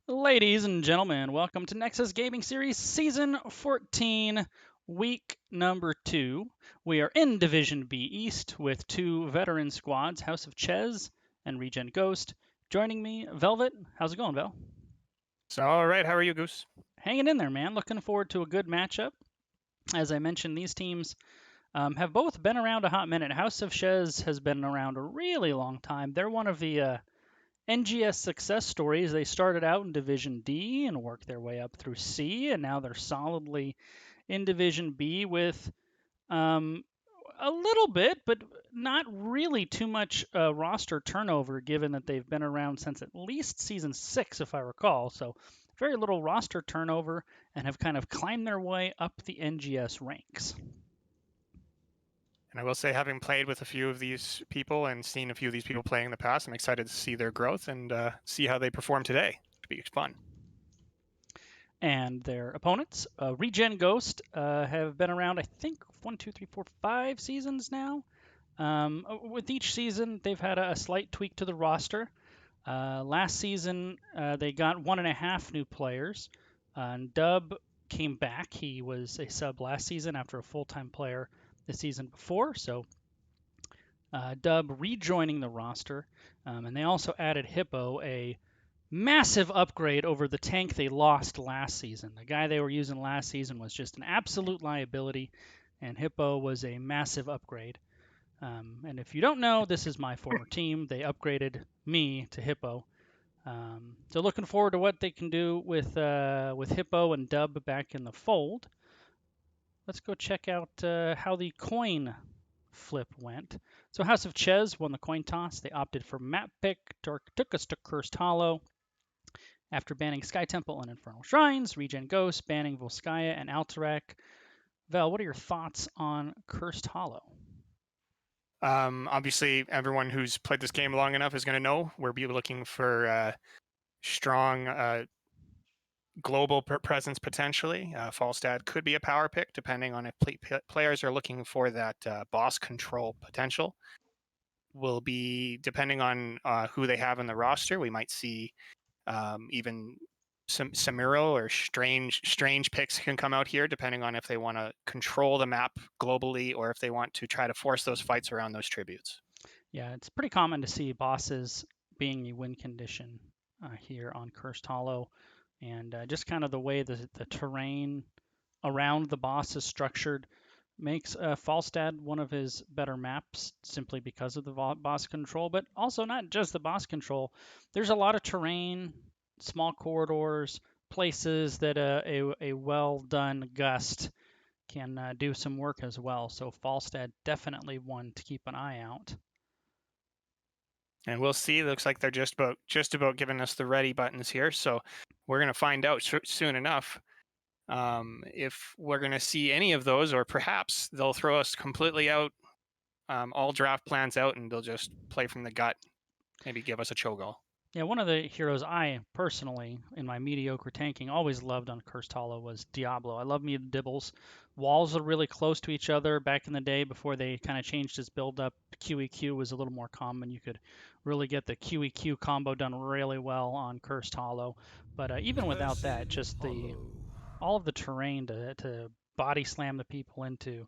Ladies and gentlemen, welcome to Nexus Gaming Series Season 14, Week number 2. We are in Division B East with two veteran squads, House of Chez and ReGen Ghost. Joining me, Velvet. How's it going, Vel? So, all right, how are you, Goose? Hanging in there, man. Looking forward to a good matchup. As I mentioned, these teams have both been around a hot minute. House of Chez has been around a really long time. They're one of the NGS success stories. They started out in Division D and worked their way up through C, and now they're solidly in Division B with a little bit, but not really too much roster turnover, given that they've been around since at least Season 6, if I recall. So very little roster turnover and have kind of climbed their way up the NGS ranks. And I will say, having played with a few of these people and seen a few of these people playing in the past, I'm excited to see their growth and see how they perform today. It'll be fun. And their opponents, ReGen Ghost, have been around, I think, 5 seasons now. With each season, they've had a slight tweak to the roster. Last season, they got 1.5 new players. And Dub came back. He was a sub last season after a full-time player the season before. So Dub rejoining the roster. And they also added Hippo, a massive upgrade over the tank they lost last season. The guy they were using last season was just an absolute liability, and Hippo was a massive upgrade. And if you don't know, this is my former team. They upgraded me to Hippo. So looking forward to what they can do with Hippo and Dub back in the fold. Let's go check out how the coin flip went. So House of Chez won the coin toss. They opted for map pick, took us to Cursed Hollow. After banning Sky Temple and Infernal Shrines, ReGen Ghost, banning Volskaya and Alterac. Val, what are your thoughts on Cursed Hollow? Obviously, everyone who's played this game long enough is going to know we're looking for strong global presence potentially. Falstad could be a power pick depending on if players are looking for that boss control potential. Will be depending on who they have in the roster. We might see even some Samuro or strange picks can come out here depending on if they want to control the map globally or if they want to try to force those fights around those tributes. Yeah, it's pretty common to see bosses being a win condition here on Cursed Hollow, and just kind of the way the terrain around the boss is structured makes Falstad one of his better maps simply because of the boss control, but also not just the boss control. There's a lot of terrain, small corridors, places that a well done gust can do some work as well. So Falstad definitely one to keep an eye out. And we'll see. Looks like they're just about giving us the ready buttons here. So we're going to find out soon enough if we're going to see any of those, or perhaps they'll throw us completely out, all draft plans out, and they'll just play from the gut. Maybe give us a cho'Gall. Yeah, one of the heroes I personally, in my mediocre tanking, always loved on Cursed Hollow was Diablo. I love me the Dibbles. Walls are really close to each other. Back in the day, before they kind of changed his build up, QEQ was a little more common. You could really get the QEQ combo done really well on Cursed Hollow. But even without that, just all of the terrain to body slam the people into,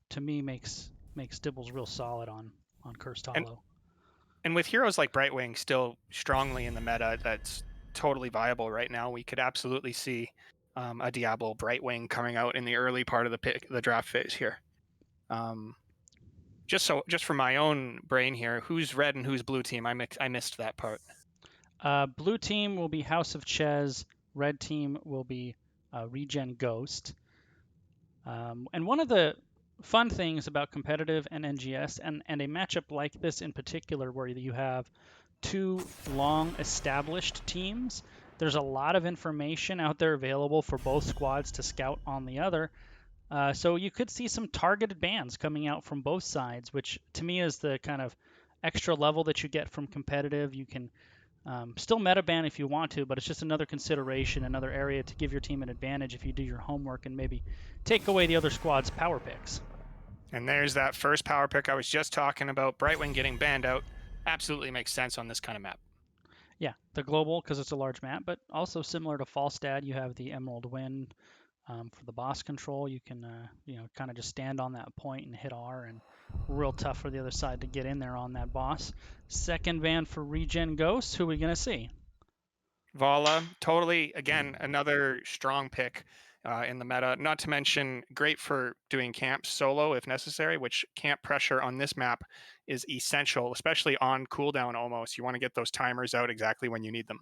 to me makes Dibbles real solid on Cursed Hollow. And with heroes like Brightwing still strongly in the meta, that's totally viable right now. We could absolutely see a Diablo Brightwing coming out in the early part of the draft phase here. Just for my own brain here, who's red and who's blue team? I missed that part. Blue team will be House of Chez. Red team will be ReGen Ghost. And one of the fun things about competitive and NGS, and a matchup like this in particular, where you have two long established teams, there's a lot of information out there available for both squads to scout on the other. So you could see some targeted bans coming out from both sides, which to me is the kind of extra level that you get from competitive. You can still meta ban if you want to, but it's just another consideration, another area to give your team an advantage if you do your homework and maybe take away the other squad's power picks. And there's that first power pick I was just talking about. Brightwing getting banned out absolutely makes sense on this kind of map. Yeah, the global because it's a large map, but also similar to Falstad, you have the Emerald Wind for the boss control. You can, kind of just stand on that point and hit R, and real tough for the other side to get in there on that boss. Second van for ReGen Ghost. Who are we gonna see? Vala, totally, again, another strong pick in the meta. Not to mention, great for doing camps solo if necessary, which camp pressure on this map is essential, especially on cooldown almost. You want to get those timers out exactly when you need them.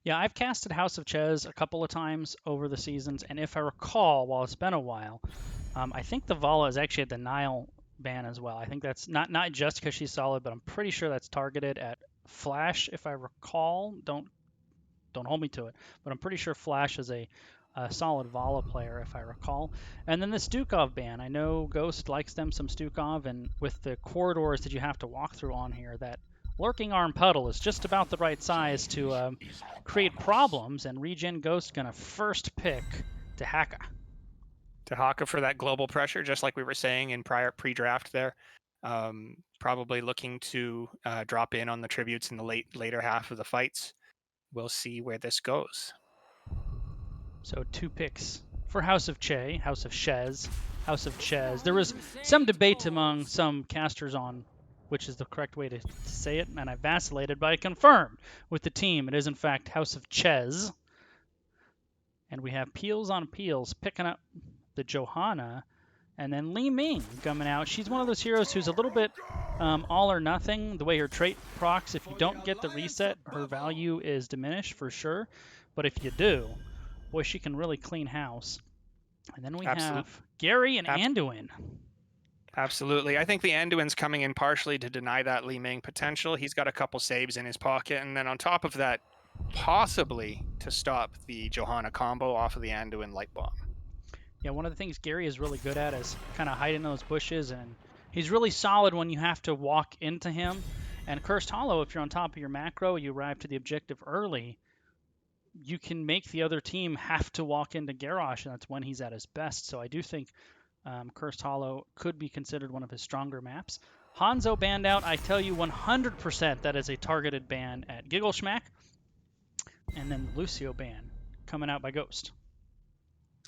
Yeah, I've casted House of Chez a couple of times over the seasons, and if I recall, while it's been a while, I think the Vala is actually a denial ban as well. I think that's not just because she's solid, but I'm pretty sure that's targeted at Flash, if I recall. Don't hold me to it, but I'm pretty sure Flash is a solid Vala player, if I recall. And then the Stukov ban. I know Ghost likes them some Stukov, and with the corridors that you have to walk through on here, that Lurking Arm Puddle is just about the right size to create problems, and ReGen Ghost gonna first pick Dehaka. Tahaka for that global pressure, just like we were saying in prior pre-draft there. Probably looking to drop in on the tributes in the later half of the fights. We'll see where this goes. So 2 picks for House of Che, House of Chez, House of Chez. There was some debate among some casters on which is the correct way to say it, and I vacillated, but I confirmed with the team it is in fact House of Chez. And we have Peels on Peels picking up the Johanna, and then Li Ming coming out. She's one of those heroes who's a little bit all or nothing. The way her trait procs, if you don't get the reset, her value is diminished for sure. But if you do, boy, she can really clean house. And then we have Gary and Anduin. Absolutely. I think the Anduin's coming in partially to deny that Li Ming potential. He's got a couple saves in his pocket, and then on top of that, possibly to stop the Johanna combo off of the Anduin Light Bomb. Yeah, one of the things Gary is really good at is kind of hiding those bushes, and he's really solid when you have to walk into him. And Cursed Hollow, if you're on top of your macro, you arrive to the objective early, you can make the other team have to walk into Garrosh, and that's when he's at his best. So I do think Cursed Hollow could be considered one of his stronger maps. Hanzo banned out. I tell you 100% that is a targeted ban at Gigglesmack. And then Lucio ban coming out by Ghost.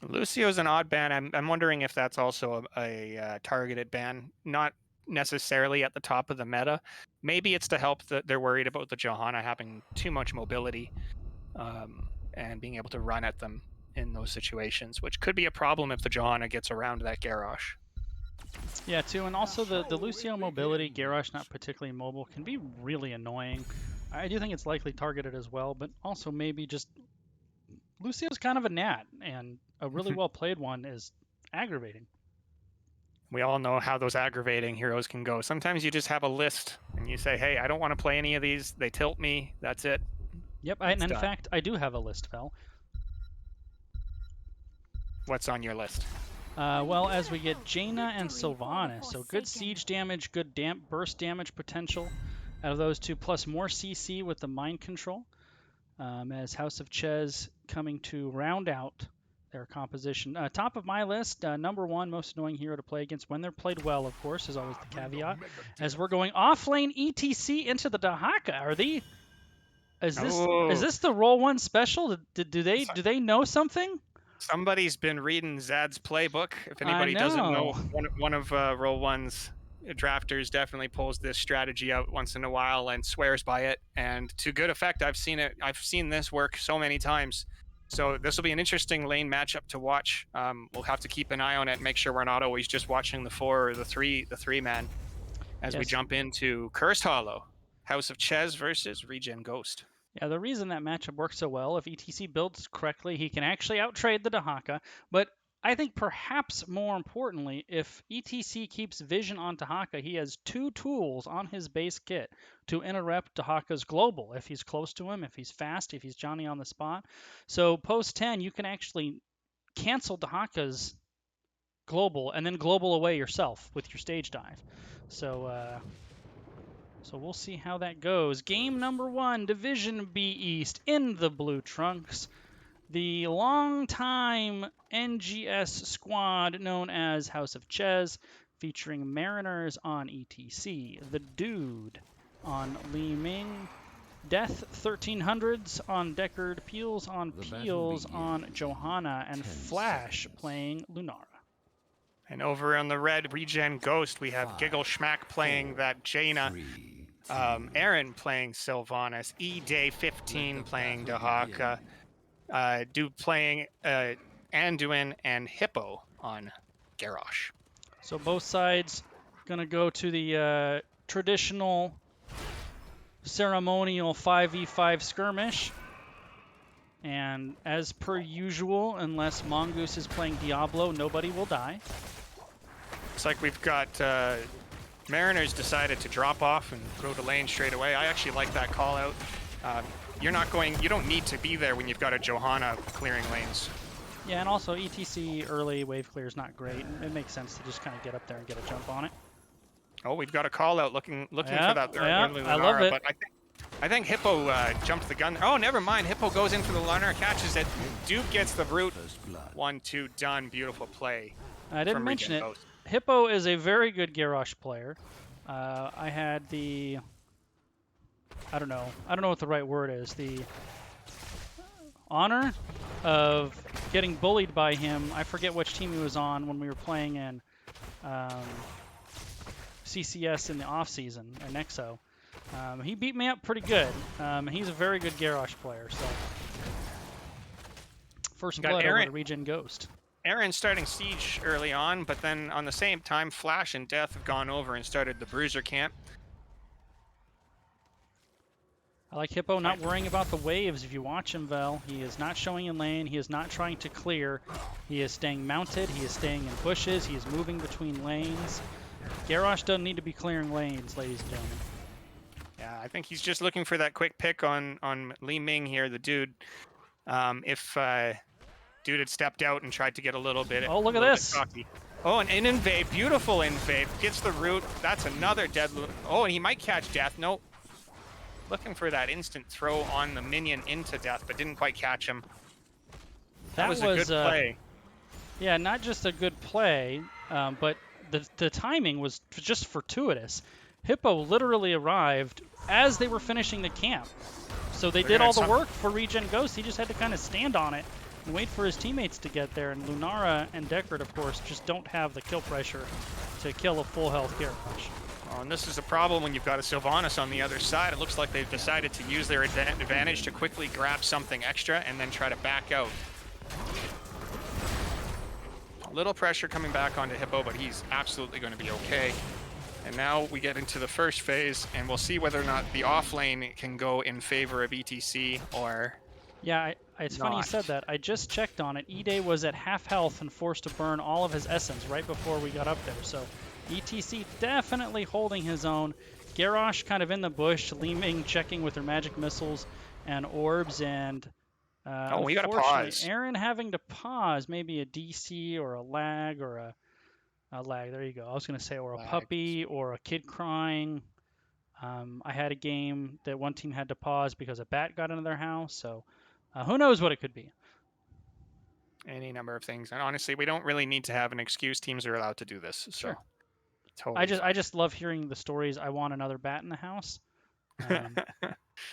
Lucio's an odd ban. I'm wondering if that's also a targeted ban. Not necessarily at the top of the meta. Maybe it's to help that they're worried about the Johanna having too much mobility and being able to run at them in those situations, which could be a problem if the Johanna gets around that Garrosh. Yeah, too, and also the Lucio mobility, Garrosh not particularly mobile, can be really annoying. I do think it's likely targeted as well, but also maybe just Lucio's kind of a gnat, and a really well played one is aggravating. We all know how those aggravating heroes can go. Sometimes you just have a list and you say, hey, I don't want to play any of these. They tilt me. That's it. Yep, and in fact, I do have a list, Fel. What's on your list? Well, as we get Jaina and Sylvanas, so good siege damage, good burst damage potential out of those two, plus more CC with the mind control. As House of Chez coming to round out their composition. Top of my list, number 1 most annoying hero to play against when they're played well, of course, is always the caveat. As we're going off lane ETC into the Dahaka, are they? Is this the roll 1 special? Do they know something? Somebody's been reading Zad's playbook. If anybody doesn't know, one of roll 1's drafters definitely pulls this strategy out once in a while and swears by it, and to good effect. I've seen this work so many times. So this will be an interesting lane matchup to watch. We'll have to keep an eye on it, make sure we're not always just watching the 4 or the 3 man as we jump into Cursed Hollow, House of Chez versus ReGen Ghost. Yeah, the reason that matchup works so well, if ETC builds correctly, he can actually outtrade the Dahaka. But I think perhaps more importantly, if ETC keeps vision on Dahaka, he has 2 tools on his base kit to interrupt Dahaka's global. If he's close to him, if he's fast, if he's Johnny on the spot. So post 10, you can actually cancel Dahaka's global and then global away yourself with your stage dive. So we'll see how that goes. Game number 1, Division B East in the blue trunks. The longtime NGS squad known as House of Chez, featuring Mariners on ETC, the Dude on Li Ming, Death 1300s on Deckard, Peels on Peels on Johanna, and Flash playing Lunara. And over on the red ReGen Ghost, we have Giggle Schmack playing that Jaina, Aaron playing Sylvanas, E-Day 15 playing Dahaka, Duke playing Anduin, and Hippo on Garrosh. So both sides going to go to the traditional ceremonial 5v5 skirmish. And as per usual, unless Mongoose is playing Diablo, nobody will die. Looks like we've got Mariners decided to drop off and go to lane straight away. I actually like that call out. You don't need to be there when you've got a Johanna clearing lanes. Yeah, and also ETC early wave clear is not great. It makes sense to just kind of get up there and get a jump on it. Oh, we've got a call out looking for that third Lunara, I love it. But I think Hippo jumped the gun. Oh, never mind. Hippo goes in for the Lunara, catches it. Duke gets the root. 1-2 done. Beautiful play. I didn't mention it. Hippo is a very good Garrosh player. I had the, I don't know what the right word is, the honor of getting bullied by him. I forget which team he was on when we were playing in CCS in the off season at Nexo. He beat me up pretty good. He's a very good Garrosh player. So first blood over to ReGen Ghost. Aaron starting Siege early on, but then on the same time, Flash and Death have gone over and started the Bruiser camp. I like Hippo not worrying about the waves. If you watch him, Vel, he is not showing in lane. He is not trying to clear. He is staying mounted. He is staying in bushes. He is moving between lanes. Garrosh doesn't need to be clearing lanes, ladies and gentlemen. Yeah, I think he's just looking for that quick pick on Li Ming here, the dude. If dude had stepped out and tried to get a little bit. Oh, look at this. Oh, an invade, beautiful invade. Gets the root. That's another dead. Oh, and he might catch Death. Nope. Looking for that instant throw on the minion into Death, but didn't quite catch him. That was a good play. Yeah, not just a good play, but the timing was just fortuitous. Hippo literally arrived as they were finishing the camp. So they did all the work for ReGen Ghost. He just had to kind of stand on it and wait for his teammates to get there. And Lunara and Deckard, of course, just don't have the kill pressure to kill a full health Garrosh. Oh, and this is a problem when you've got a Sylvanas on the other side. It looks like they've decided to use their advantage to quickly grab something extra and then try to back out. A little pressure coming back onto Hippo, but he's absolutely going to be okay. And now we get into the first phase, and we'll see whether or not the off lane can go in favor of ETC or Yeah, it's funny you said that. I just checked on it. E-Day was at half health and forced to burn all of his essence right before we got up there. So ETC definitely holding his own. Garrosh kind of in the bush, Li Ming checking with her magic missiles and orbs, and we got to pause. Aaron having to pause, maybe a DC or a lag or a lag. There you go. I was going to say or a puppy or a kid crying. I had a game that one team had to pause because a bat got into their house. So who knows what it could be. Any number of things. And honestly, we don't really need to have an excuse. Teams are allowed to do this. So sure. Totally I just love hearing the stories. I want another bat in the house.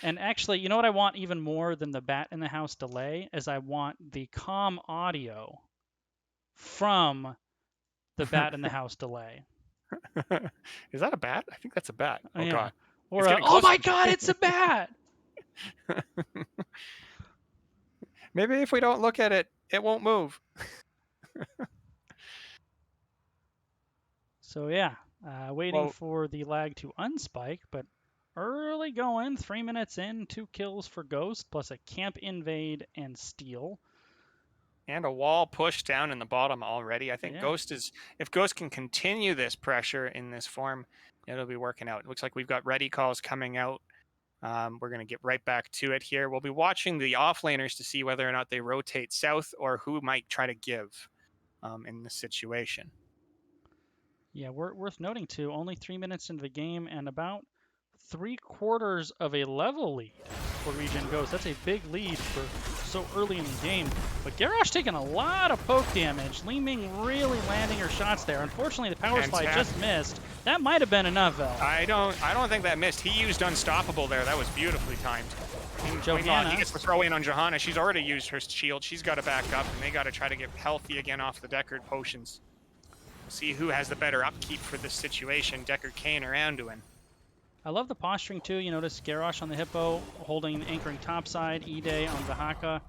And actually, you know what I want even more than the bat in the house delay is I want the comm audio from the bat in the house delay. Is that a bat? I think that's a bat. Oh, yeah. God. Or oh my God, it's a bat. Maybe if we don't look at it, it won't move. So yeah, waiting for the lag to unspike, but early going, 3 minutes in, 2 kills for Ghost, plus a camp invade and steal. And a wall push down in the bottom already. I think Ghost is, if Ghost can continue this pressure in this form, it'll be working out. It looks like we've got ready calls coming out. We're going to get right back to it here. We'll be watching the offlaners to see whether or not they rotate south or who might try to give in this situation. Yeah, worth noting too, only 3 minutes into the game and about 3/4 of a level lead for ReGen Ghost. That's a big lead for so early in the game. But Garrosh taking a lot of poke damage. Li Ming really landing her shots there. Unfortunately, the power slide just missed. That might have been enough, Vel. I don't think that missed. He used Unstoppable there. That was beautifully timed. He gets the throw in on Johanna. She's already used her shield. She's got to back up, and they got to try to get healthy again off the Deckard potions. We'll see who has the better upkeep for this situation, Deckard, Kane, or Anduin. I love the posturing too. You notice Garrosh on the Hippo holding, anchoring top side, Ide on Dahaka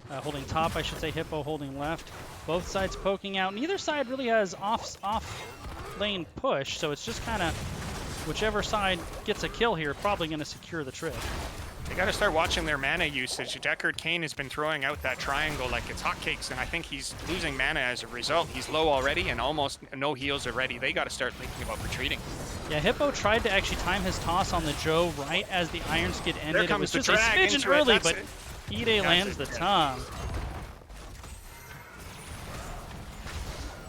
holding top, I should say, Hippo holding left. Both sides poking out. Neither side really has off lane push, so it's just kind of whichever side gets a kill here, probably going to secure the trip. They got to start watching their mana usage. Deckard Kane has been throwing out that triangle like it's hotcakes, and I think he's losing mana as a result. He's low already and almost no heals already. They got to start thinking about retreating. Yeah, Hippo tried to actually time his toss on the Joe right as the Iron Skid ended. There comes it was the just a smidgen early, but Ide lands the tongue.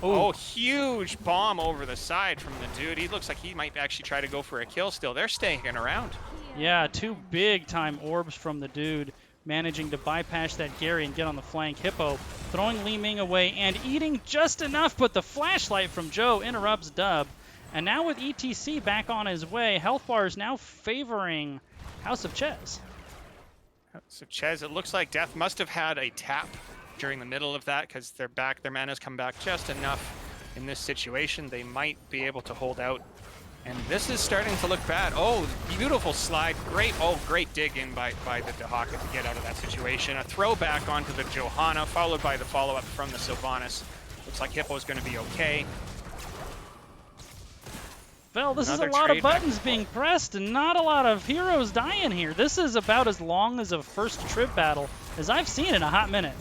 Oh, huge bomb over the side from the dude. He looks like he might actually try to go for a kill still. They're staying around. Yeah, 2 big-time orbs from the dude, managing to bypass that Gary and get on the flank. Hippo throwing Li Ming away and eating just enough, but the flashlight from Joe interrupts Dub. And now with ETC back on his way, health bar is now favoring House of Chez. So Chez, it looks like Death must have had a tap during the middle of that because their mana's come back just enough in this situation. They might be able to hold out. And this is starting to look bad. Oh, beautiful slide. Great dig in by the Dahaka to get out of that situation. A throwback onto the Johanna, followed by the follow-up from the Sylvanas. Looks like Hippo's going to be okay. Vel, this is a lot of buttons being pressed and not a lot of heroes dying here. This is about as long as a first trip battle as I've seen in a hot minute.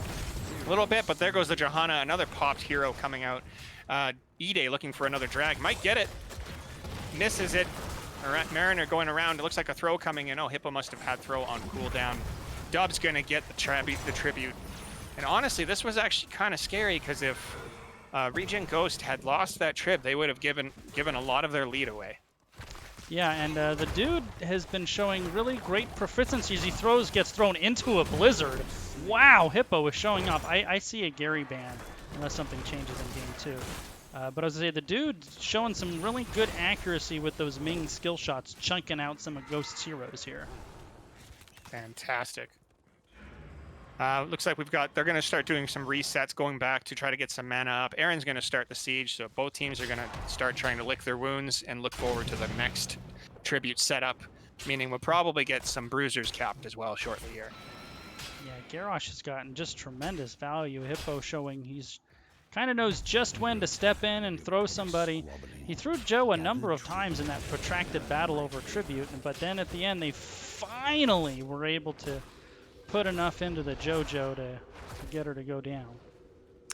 A little bit, but there goes the Johanna, another popped hero coming out. Ide looking for another drag, might get it. Misses it. Mariner going around. It looks like a throw coming in. Oh, Hippo must have had throw on cooldown. Dub's going to get the tribute. And honestly, this was actually kind of scary because if ReGen Ghost had lost that trip, they would have given a lot of their lead away. Yeah, and the dude has been showing really great proficiency as he gets thrown into a blizzard. Wow, Hippo is showing off. I see a Gary ban unless something changes in game 2. But as I say, the dude showing some really good accuracy with those Ming skill shots, chunking out some of Ghost's heroes here. Fantastic. Looks like they're going to start doing some resets, going back to try to get some mana up. Aaron's going to start the siege, so both teams are going to start trying to lick their wounds and look forward to the next tribute setup, meaning we'll probably get some bruisers capped as well shortly here. Yeah, Garrosh has gotten just tremendous value. Hippo showing he's kind of knows just when to step in and throw somebody. He threw Joe a number of times in that protracted battle over tribute, but then at the end they finally were able to put enough into the JoJo to get her to go down.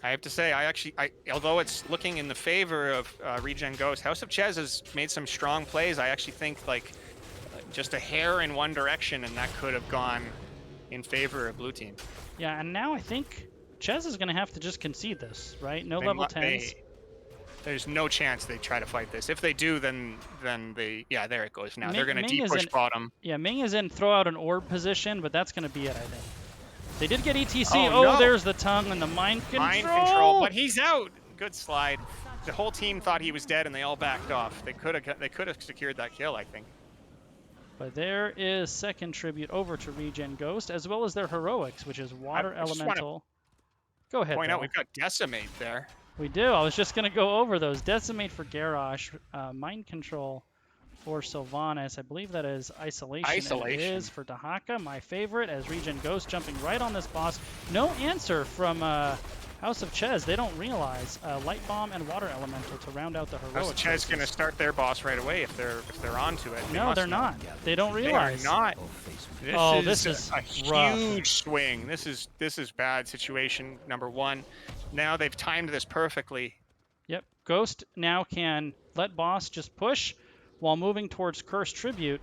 I have to say, although it's looking in the favor of ReGen Ghost, House of Chez has made some strong plays. I actually think like just a hair in one direction, and that could have gone in favor of blue team. Yeah, and now I think Chez is going to have to just concede this, right? No level 10s. There's no chance they try to fight this. If they do, then they, yeah, there it goes now. They're going to deep push bottom. Yeah, Ming is in throw out an orb position, but that's going to be it, I think. They did get ETC. Oh, no. There's the tongue and the mind control. Mind control, but he's out. Good slide. The whole team thought he was dead, and they all backed off. They could have secured that kill, I think. But there is second tribute over to ReGen Ghost, as well as their heroics, which is Water Elemental. Go ahead, point out we've got Decimate there. We do. I was just going to go over those. Decimate for Garrosh, Mind Control for Sylvanas. I believe that is Isolation. It is for Dahaka, my favorite, as ReGen Ghost jumping right on this boss. No answer from House of Chez. They don't realize Light Bomb and Water Elemental to round out the heroics. House of Chez going to start their boss right away if they're onto it. No, they're not. They don't realize. They are not. This is a rough. huge swing. This is bad situation number one. Now they've timed this perfectly. Yep. Ghost now can let boss just push while moving towards Curse Tribute.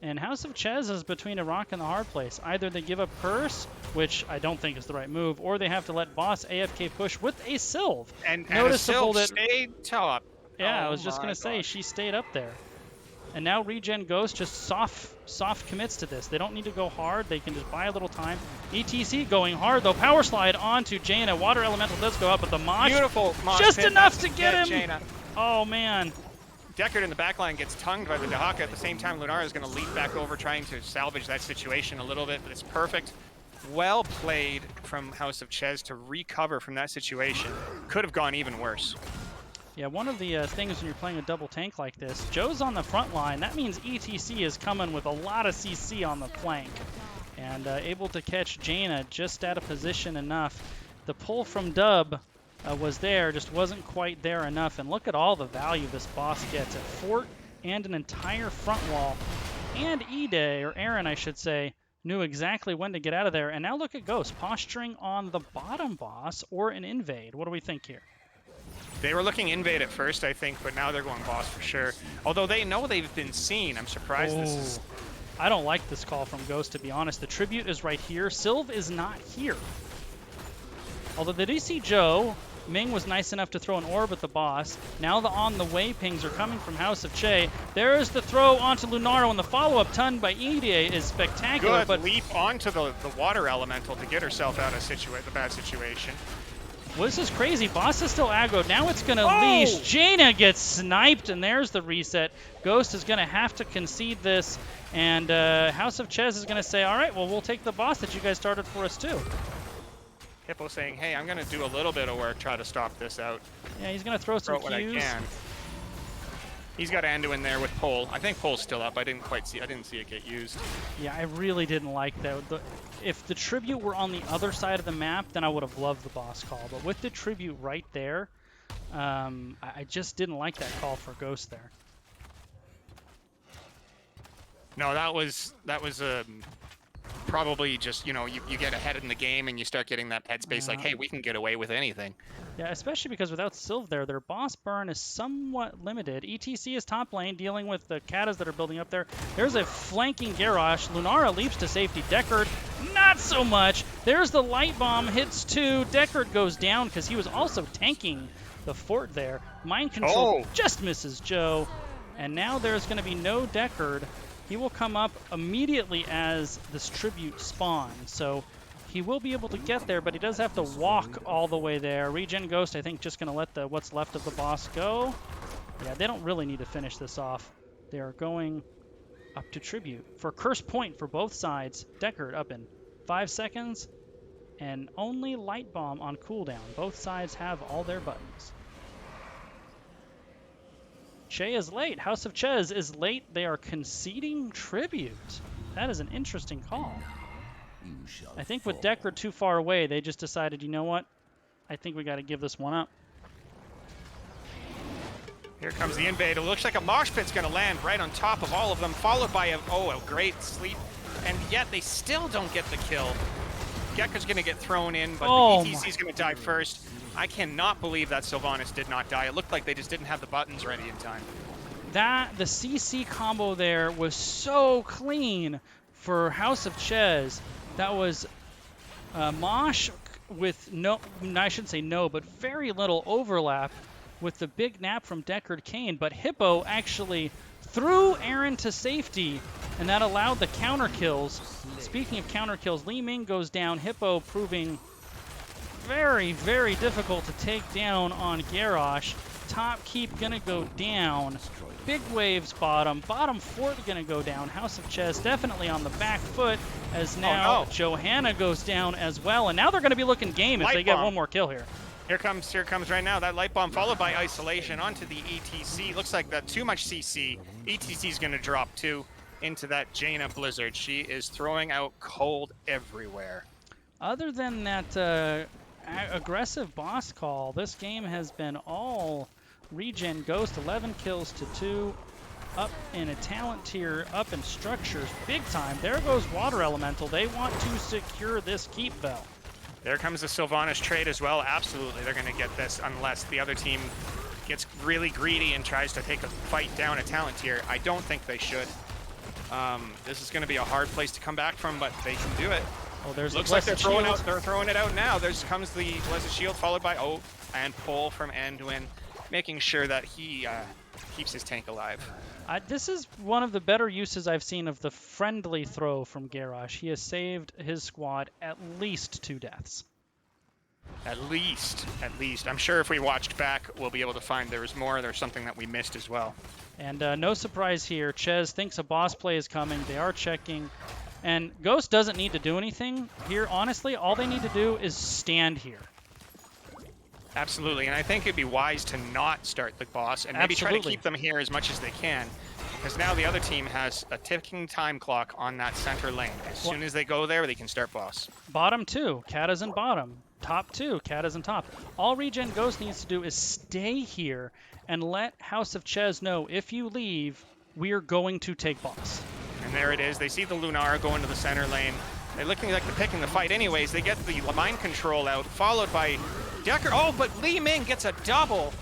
And House of Chez is between a rock and a hard place. Either they give up Curse, which I don't think is the right move, or they have to let boss AFK push with a Sylve. And noticeable that stayed top. Yeah, I was just going to say, she stayed up there. And now ReGen Ghost just soft commits to this. They don't need to go hard. They can just buy a little time. ETC going hard, though. Power slide onto Jaina. Water Elemental does go up, but the Mosh, Beautiful Mosh just pit. enough to get him. Jaina. Oh, man. Deckard in the backline gets tongued by the Dahaka. At the same time, Lunara is going to leap back over, trying to salvage that situation a little bit, but it's perfect. Well played from House of Chez to recover from that situation. Could have gone even worse. Yeah, one of the things when you're playing a double tank like this, Joe's on the front line. That means ETC is coming with a lot of CC on the flank. And able to catch Jaina just out of position enough. The pull from Dub was there, just wasn't quite there enough. And look at all the value this boss gets. A fort and an entire front wall. And E-Day, or Aaron I should say, knew exactly when to get out of there. And now look at Ghost posturing on the bottom boss or an invade. What do we think here? They were looking invade at first, I think, but now they're going boss for sure. Although they know they've been seen. I'm surprised this is... I don't like this call from Ghost, to be honest. The tribute is right here. Sylv is not here. Although they do see Joe. Ming was nice enough to throw an orb at the boss. Now the on-the-way pings are coming from House of Chez. There's the throw onto Lunaro, and the follow-up ton by Ida is spectacular. Good leap onto the water elemental to get herself out of the bad situation. Well, this is crazy. Boss is still aggroed. Now it's going to leash. Jaina gets sniped, and there's the reset. Ghost is going to have to concede this, and House of Chez is going to say, all right, well, we'll take the boss that you guys started for us, too. Hippo saying, hey, I'm going to do a little bit of work, try to stop this out. Yeah, he's going to throw some what I Qs. can. He's got Andu in there with Pole. I think Pole's still up. I didn't see it get used. Yeah, I really didn't like that. If the tribute were on the other side of the map, then I would have loved the boss call. But with the tribute right there, I just didn't like that call for Ghost there. No, that was probably just, you know, you get ahead in the game and you start getting that headspace like, hey, we can get away with anything. Yeah, especially because without Sylv there, their boss burn is somewhat limited. ETC is top lane, dealing with the Katas that are building up there. There's a flanking Garrosh. Lunara leaps to safety. Deckard, not so much. There's the light bomb, hits 2. Deckard goes down because he was also tanking the fort there. Mind control just misses Joe. And now there's going to be no Deckard. He will come up immediately as this tribute spawns. So he will be able to get there, but he does have to walk all the way there. ReGen Ghost, I think, just going to let what's left of the boss go. Yeah, they don't really need to finish this off. They are going up to tribute. For Curse Point for both sides, Deckard up in 5 seconds, and only Light Bomb on cooldown. Both sides have all their buttons. Chez is late. House of Chez is late. They are conceding tribute. That is an interesting call. I think with Deckard too far away, they just decided, you know what? I think we got to give this one up. Here comes the invade. It looks like a mosh pit's going to land right on top of all of them, followed by a great sleep. And yet they still don't get the kill. Gekka's going to get thrown in, but the ETC's going to die first. I cannot believe that Sylvanas did not die. It looked like they just didn't have the buttons ready in time. The CC combo there was so clean for House of Chez. That was Mosh with I shouldn't say no, but very little overlap with the big nap from Deckard Cain. But Hippo actually threw Aaron to safety, and that allowed the counter kills. Speaking of counter kills, Li Ming goes down. Hippo proving very, very difficult to take down on Garrosh. Top keep gonna go down. Big waves bottom. Bottom fort gonna go down. House of Chez definitely on the back foot as now Johanna goes down as well. And now they're gonna be looking game if they get one more kill here. Here comes right now that light bomb followed by isolation onto the ETC. Looks like that too much CC. ETC's gonna drop too into that Jaina Blizzard. She is throwing out cold everywhere. Other than that aggressive boss call, this game has been all ReGen Ghost. 11 kills to 2. Up in a talent tier, up in structures, big time. There goes Water Elemental. They want to secure this keep bell. There comes the Sylvanas trade as well. Absolutely, they're going to get this unless the other team gets really greedy and tries to take a fight down a talent tier. I don't think they should. This is going to be a hard place to come back from, but they can do it. Oh, there's looks like they're throwing it out now. There comes the Blessed Shield followed by and pull from Anduin. making sure that he keeps his tank alive. This is one of the better uses I've seen of the friendly throw from Garrosh. He has saved his squad at least 2 deaths. At least. I'm sure if we watched back, we'll be able to find there was more. There's something that we missed as well. And no surprise here. Chez thinks a boss play is coming. They are checking. And Ghost doesn't need to do anything here. Honestly, all they need to do is stand here. Absolutely, and I think it'd be wise to not start the boss and maybe try to keep them here as much as they can, because now the other team has a ticking time clock on that center lane. As soon as they go there, they can start boss. Bottom 2, Kata's in bottom. Top 2, Kata's in top. All ReGen Ghost needs to do is stay here and let House of Chez know, if you leave, we're going to take boss. And there it is. They see the Lunara go into the center lane. They're looking like they're picking the fight anyways. They get the mind control out, followed by Decker. Oh, but Li Ming gets a double.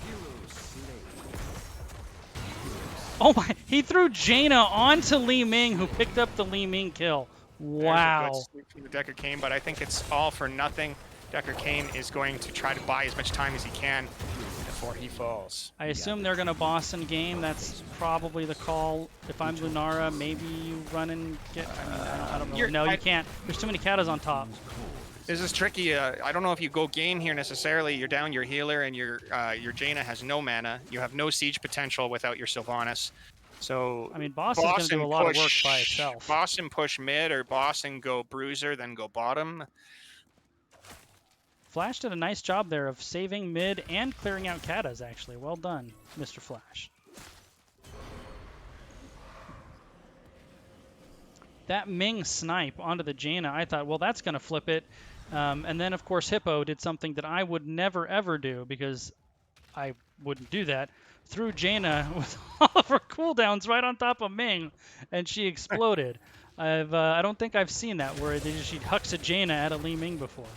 Oh my, he threw Jaina onto Li Ming, who picked up the Li Ming kill. Wow. There's a good sweep from the Decker Kane, but I think it's all for nothing. Decker Kane is going to try to buy as much time as he can before he falls. I assume they're going to boss in game. That's probably the call. If I'm Lunara, maybe you run and get... I don't know. No, you can't. There's too many Katas on top. This is tricky. I don't know if you go game here necessarily. You're down your healer, and your Jaina has no mana. You have no siege potential without your Sylvanas. So I mean, boss is going to do a lot of work by itself. Boss and push mid, or boss and go bruiser, then go bottom. Flash did a nice job there of saving mid and clearing out Katas, actually. Well done, Mr. Flash. That Ming snipe onto the Jaina, I thought, well, that's going to flip it. And then, of course, Hippo did something that I would never, ever do, because I wouldn't do that. Threw Jaina with all of her cooldowns right on top of Ming, and she exploded. I don't think I've seen that, where she hucks a Jaina at a Li Ming before.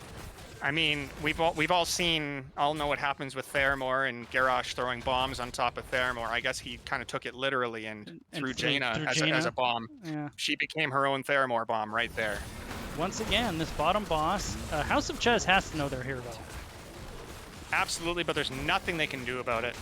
I mean, we've all know what happens with Theramore and Garrosh throwing bombs on top of Theramore. I guess he kind of took it literally and threw Jaina as a bomb. Yeah. She became her own Theramore bomb right there. Once again, this bottom boss, House of Chez has to know they're here, though. Absolutely, but there's nothing they can do about it.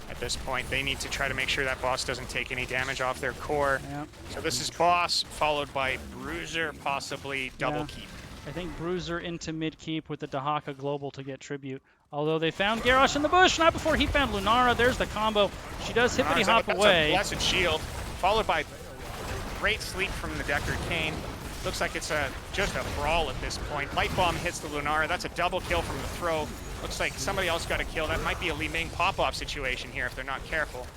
At this point, they need to try to make sure that boss doesn't take any damage off their core. Yeah. So this is boss, followed by Bruiser, possibly double keep. I think Bruiser into mid-keep with the Dahaka Global to get tribute. Although they found Garrosh in the bush, not before he found Lunara. There's the combo. She does hippity-hop away. That's a blessed shield, followed by great sleep from the Decker Kane. Looks like it's just a brawl at this point. Light Bomb hits the Lunara. That's a double kill from the throw. Looks like somebody else got a kill. That might be a Li Ming pop-off situation here if they're not careful.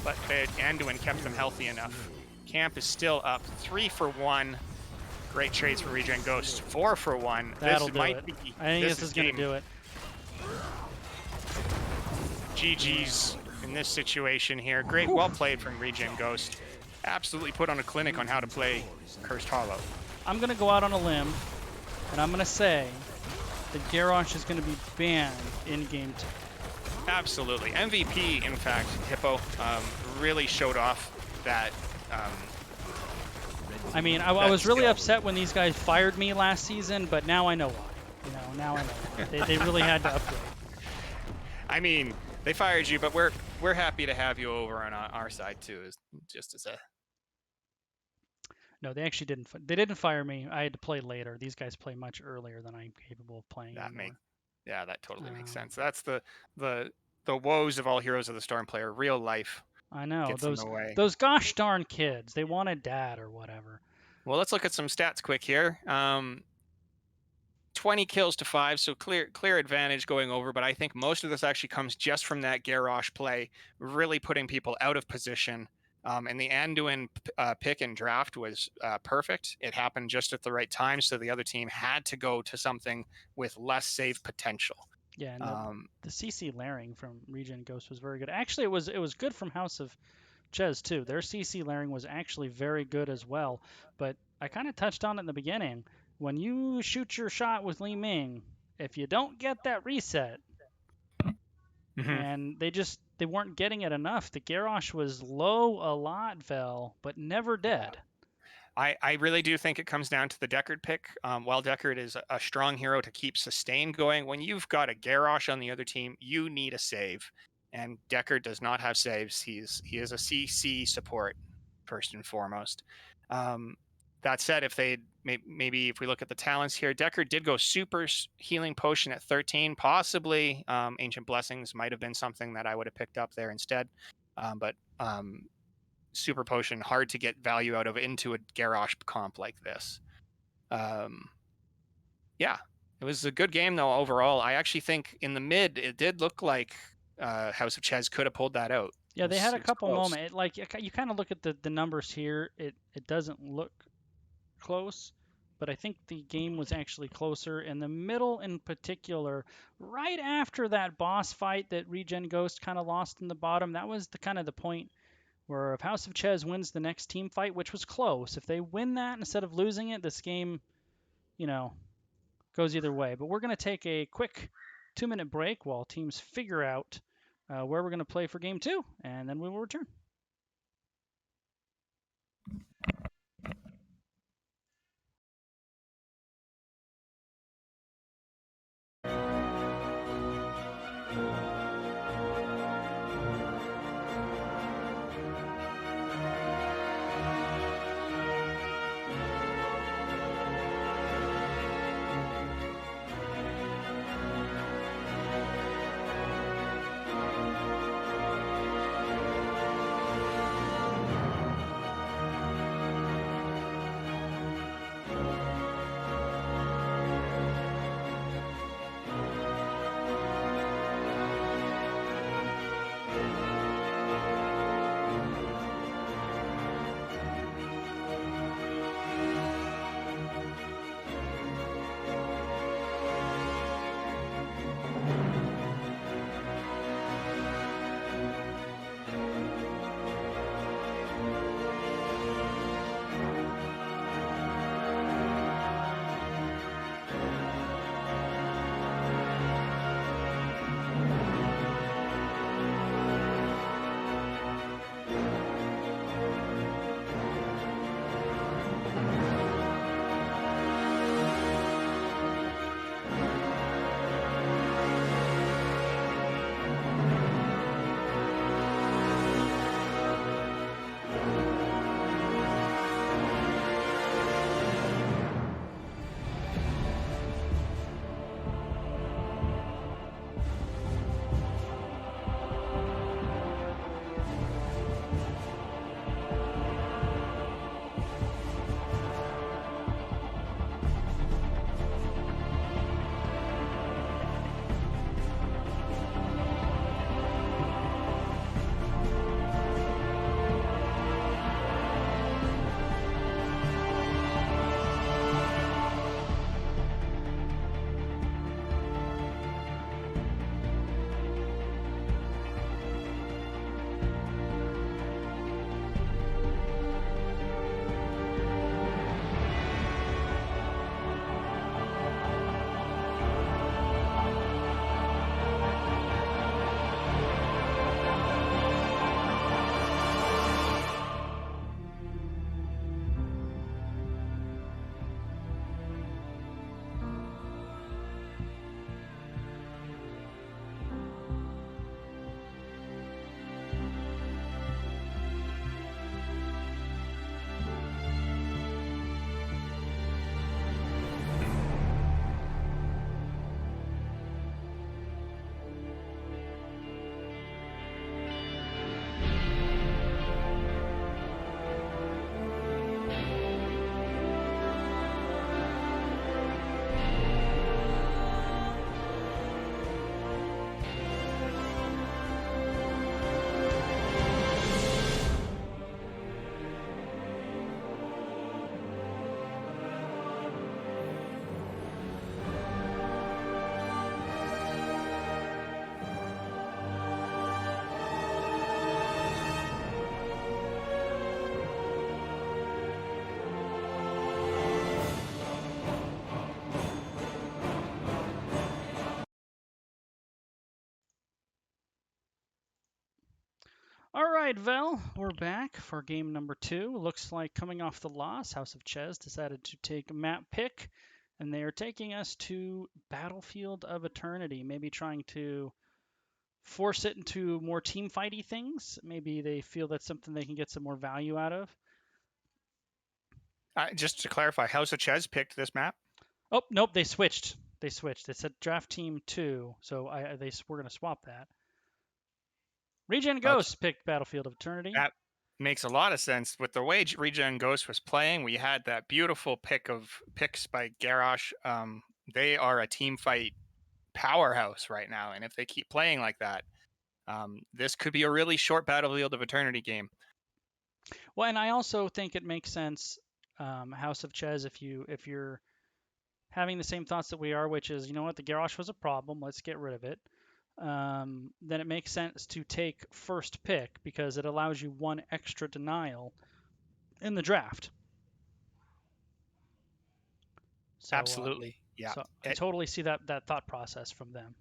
But Anduin kept them healthy enough. Camp is still up, 3 for 1. Great trades for ReGen Ghost. 4 for 1. That'll do it. I think this is going to do it. GG's in this situation here. Great, well played from ReGen Ghost. Absolutely put on a clinic on how to play Cursed Hollow. I'm going to go out on a limb, and I'm going to say that Garrosh is going to be banned in Game 2. Absolutely. MVP, in fact, Hippo really showed off that... I mean, I was really upset when these guys fired me last season, but now I know why. You know, now I know why. They really had to upgrade. I mean, they fired you, but we're happy to have you over on our side too. Just as a... No, they actually didn't. They didn't fire me. I had to play later. These guys play much earlier than I'm capable of playing. Yeah, that totally makes sense. That's the woes of all Heroes of the Storm player. Real life. I know, those gosh darn kids. They wanted dad or whatever. Well, let's look at some stats quick here. 20 kills to 5, so clear advantage going over, but I think most of this actually comes just from that Garrosh play, really putting people out of position. And the Anduin pick and draft was perfect. It happened just at the right time, so the other team had to go to something with less save potential. Yeah, and the CC layering from ReGen Ghost was very good. Actually, it was good from House of Chez too. Their CC layering was actually very good as well. But I kind of touched on it in the beginning. When you shoot your shot with Li Ming, if you don't get that reset, and they weren't getting it enough. The Garrosh was low a lot, Vel, but never dead. I really do think it comes down to the Deckard pick. While Deckard is a strong hero to keep sustain going, when you've got a Garrosh on the other team, you need a save. and Decker does not have saves. He is a CC support first and foremost. That said, if they maybe if we look at the talents here, Decker did go super healing potion at 13. Possibly Ancient Blessings might have been something that I would have picked up there instead. But super potion, hard to get value out of into a Garrosh comp like this. Yeah, it was a good game though overall. I actually think in the mid it did look like House of Chez could have pulled that out. Yeah, they had a It was couple close. moments. Like you kind of look at the numbers here. It doesn't look close, but I think the game was actually closer in the middle in particular. Right after that boss fight that ReGen Ghost kind of lost in the bottom, that was the kind of the point where if House of Chez wins the next team fight, which was close, if they win that instead of losing it, this game, you know, goes either way. But we're going to take a quick 2-minute break while teams figure out where we're going to play for game 2, and then we will return. All right, Vel, we're back for game number 2. Looks like coming off the loss, House of Chez decided to take a map pick, and they are taking us to Battlefield of Eternity, maybe trying to force it into more team fighty things. Maybe they feel that's something they can get some more value out of. Just to clarify, House of Chez picked this map? Oh, nope, they switched. They said draft team 2, so we're going to swap that. ReGen Okay. Ghost picked Battlefield of Eternity. That makes a lot of sense. With the way ReGen Ghost was playing, we had that beautiful picks by Garrosh. They are a team fight powerhouse right now, and if they keep playing like that, this could be a really short Battlefield of Eternity game. Well, and I also think it makes sense, House of Chez, if you're having the same thoughts that we are, which is, you know what, the Garrosh was a problem, let's get rid of it. Then it makes sense to take first pick because it allows you one extra denial in the draft. So, Absolutely, yeah. So I totally see that thought process from them.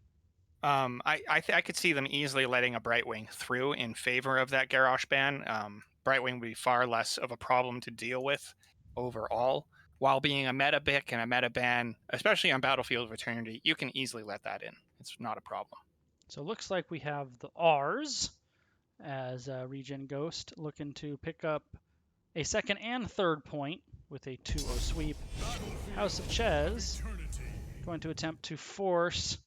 I could see them easily letting a Brightwing through in favor of that Garrosh ban. Brightwing would be far less of a problem to deal with overall. While being a meta pick and a meta ban, especially on Battlefield of Eternity, you can easily let that in. It's not a problem. So it looks like we have the R's as ReGen Ghost looking to pick up a second and third point with a 2-0 sweep. House of Chez going to attempt to force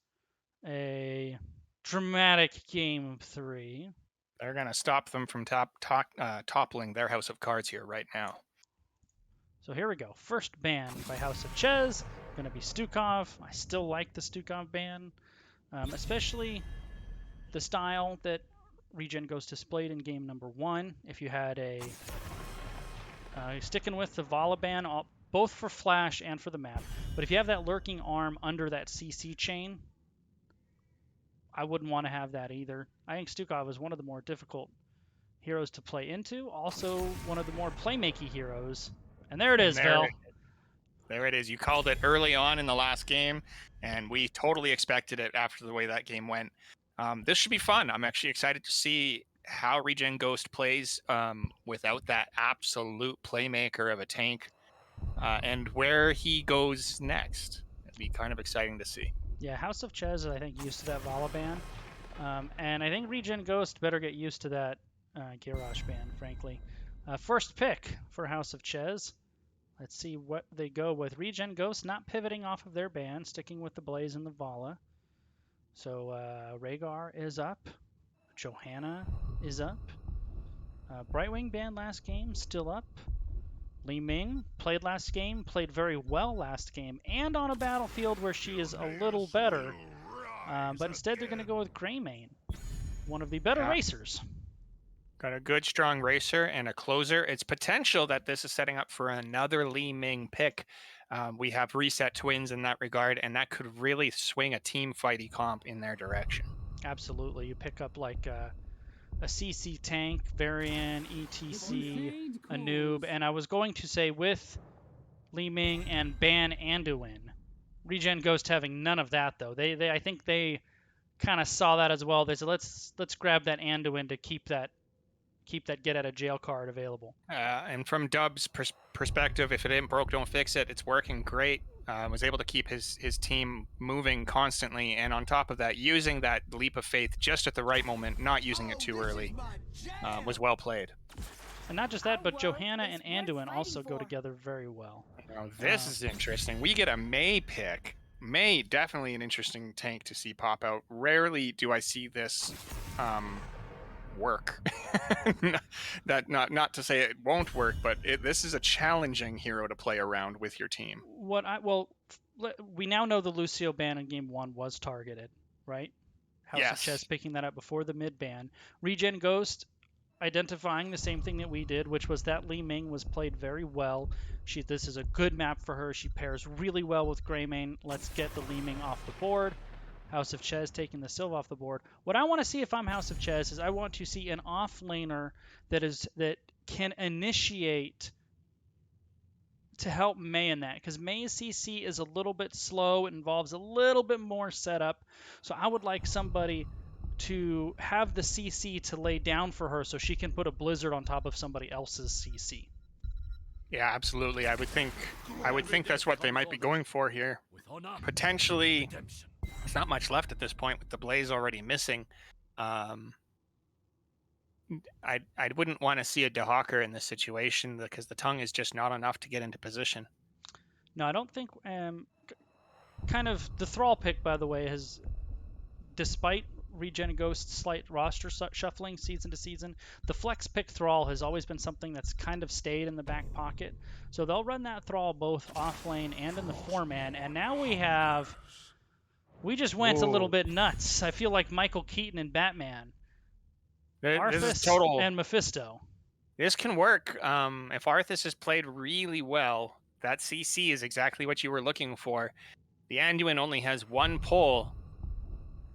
a dramatic game 3. They're going to stop them from toppling their house of cards here right now. So here we go. First ban by House of Chez. Going to be Stukov. I still like the Stukov ban, especially the style that ReGen Ghost displayed in game number 1. If you had a sticking with the Vala ban, both for Flash and for the map. But if you have that lurking arm under that CC chain, I wouldn't want to have that either. I think Stukov is one of the more difficult heroes to play into. Also, one of the more playmaky heroes. And there it is, Vel. There it is. You called it early on in the last game, and we totally expected it after the way that game went. This should be fun. I'm actually excited to see how ReGen Ghost plays without that absolute playmaker of a tank, and where he goes next. It'd be kind of exciting to see. Yeah, House of Chez is, I think, used to that Vala ban. And I think ReGen Ghost better get used to that Garrosh ban, frankly. First pick for House of Chez. Let's see what they go with. ReGen Ghost not pivoting off of their ban, sticking with the Blaze and the Vala. So Rhaegar is up. Johanna is up. Brightwing ban last game, still up. Li Ming played last game, played very well last game, and on a battlefield where she is a little better. But instead they're going to go with Greymane, one of the better racers. Got a good, strong racer and a closer. It's potential that this is setting up for another Li Ming pick. We have reset twins in that regard, and that could really swing a team fighty comp in their direction. Absolutely. You pick up like a CC tank, Varian, ETC, a noob, and I was going to say with Li Ming and ban Anduin. ReGen Ghost having none of that though. I think they kind of saw that as well. They said let's grab that Anduin to keep that get out of jail card available. And from Dub's perspective, if it ain't broke, don't fix it. It's working great. Was able to keep his team moving constantly, and on top of that, using that leap of faith just at the right moment, not using it too early, was well played. And not just that, but Johanna and Anduin also go together very well. Now, this is interesting. We get a Mei pick. Mei, definitely an interesting tank to see pop out. Rarely do I see this work. Not to say it won't work, but this is a challenging hero to play around with your team. We now know the Lucio ban in game 1 was targeted, right? House of Chez picking that up before the mid ban. ReGen Ghost identifying the same thing that we did, which was that Li Ming was played very well. This is a good map for her. She pairs really well with Greymane. Let's get the Li Ming off the board. House of Chez taking the Sylve off the board. What I want to see if I'm House of Chez is I want to see an off-laner that can initiate to help Mei in that, because Mei's CC is a little bit slow. It involves a little bit more setup. So I would like somebody to have the CC to lay down for her so she can put a blizzard on top of somebody else's CC. Yeah, absolutely. I would think that's what they might be going for here. Potentially, there's not much left at this point with the Blaze already missing. Um, I wouldn't want to see a DeHawker in this situation because the tongue is just not enough to get into position. No, I don't think. Kind of the Thrall pick, by the way, has, despite ReGen Ghost's slight roster shuffling season to season, the flex pick Thrall has always been something that's kind of stayed in the back pocket. So they'll run that Thrall both off lane and in the 4-man. And now we just went a little Whoa. bit nuts. I feel like Michael Keaton in Batman. This is Arthas total. and Mephisto. This can work. If Arthas has played really well, that CC is exactly what you were looking for. The Anduin only has one pull.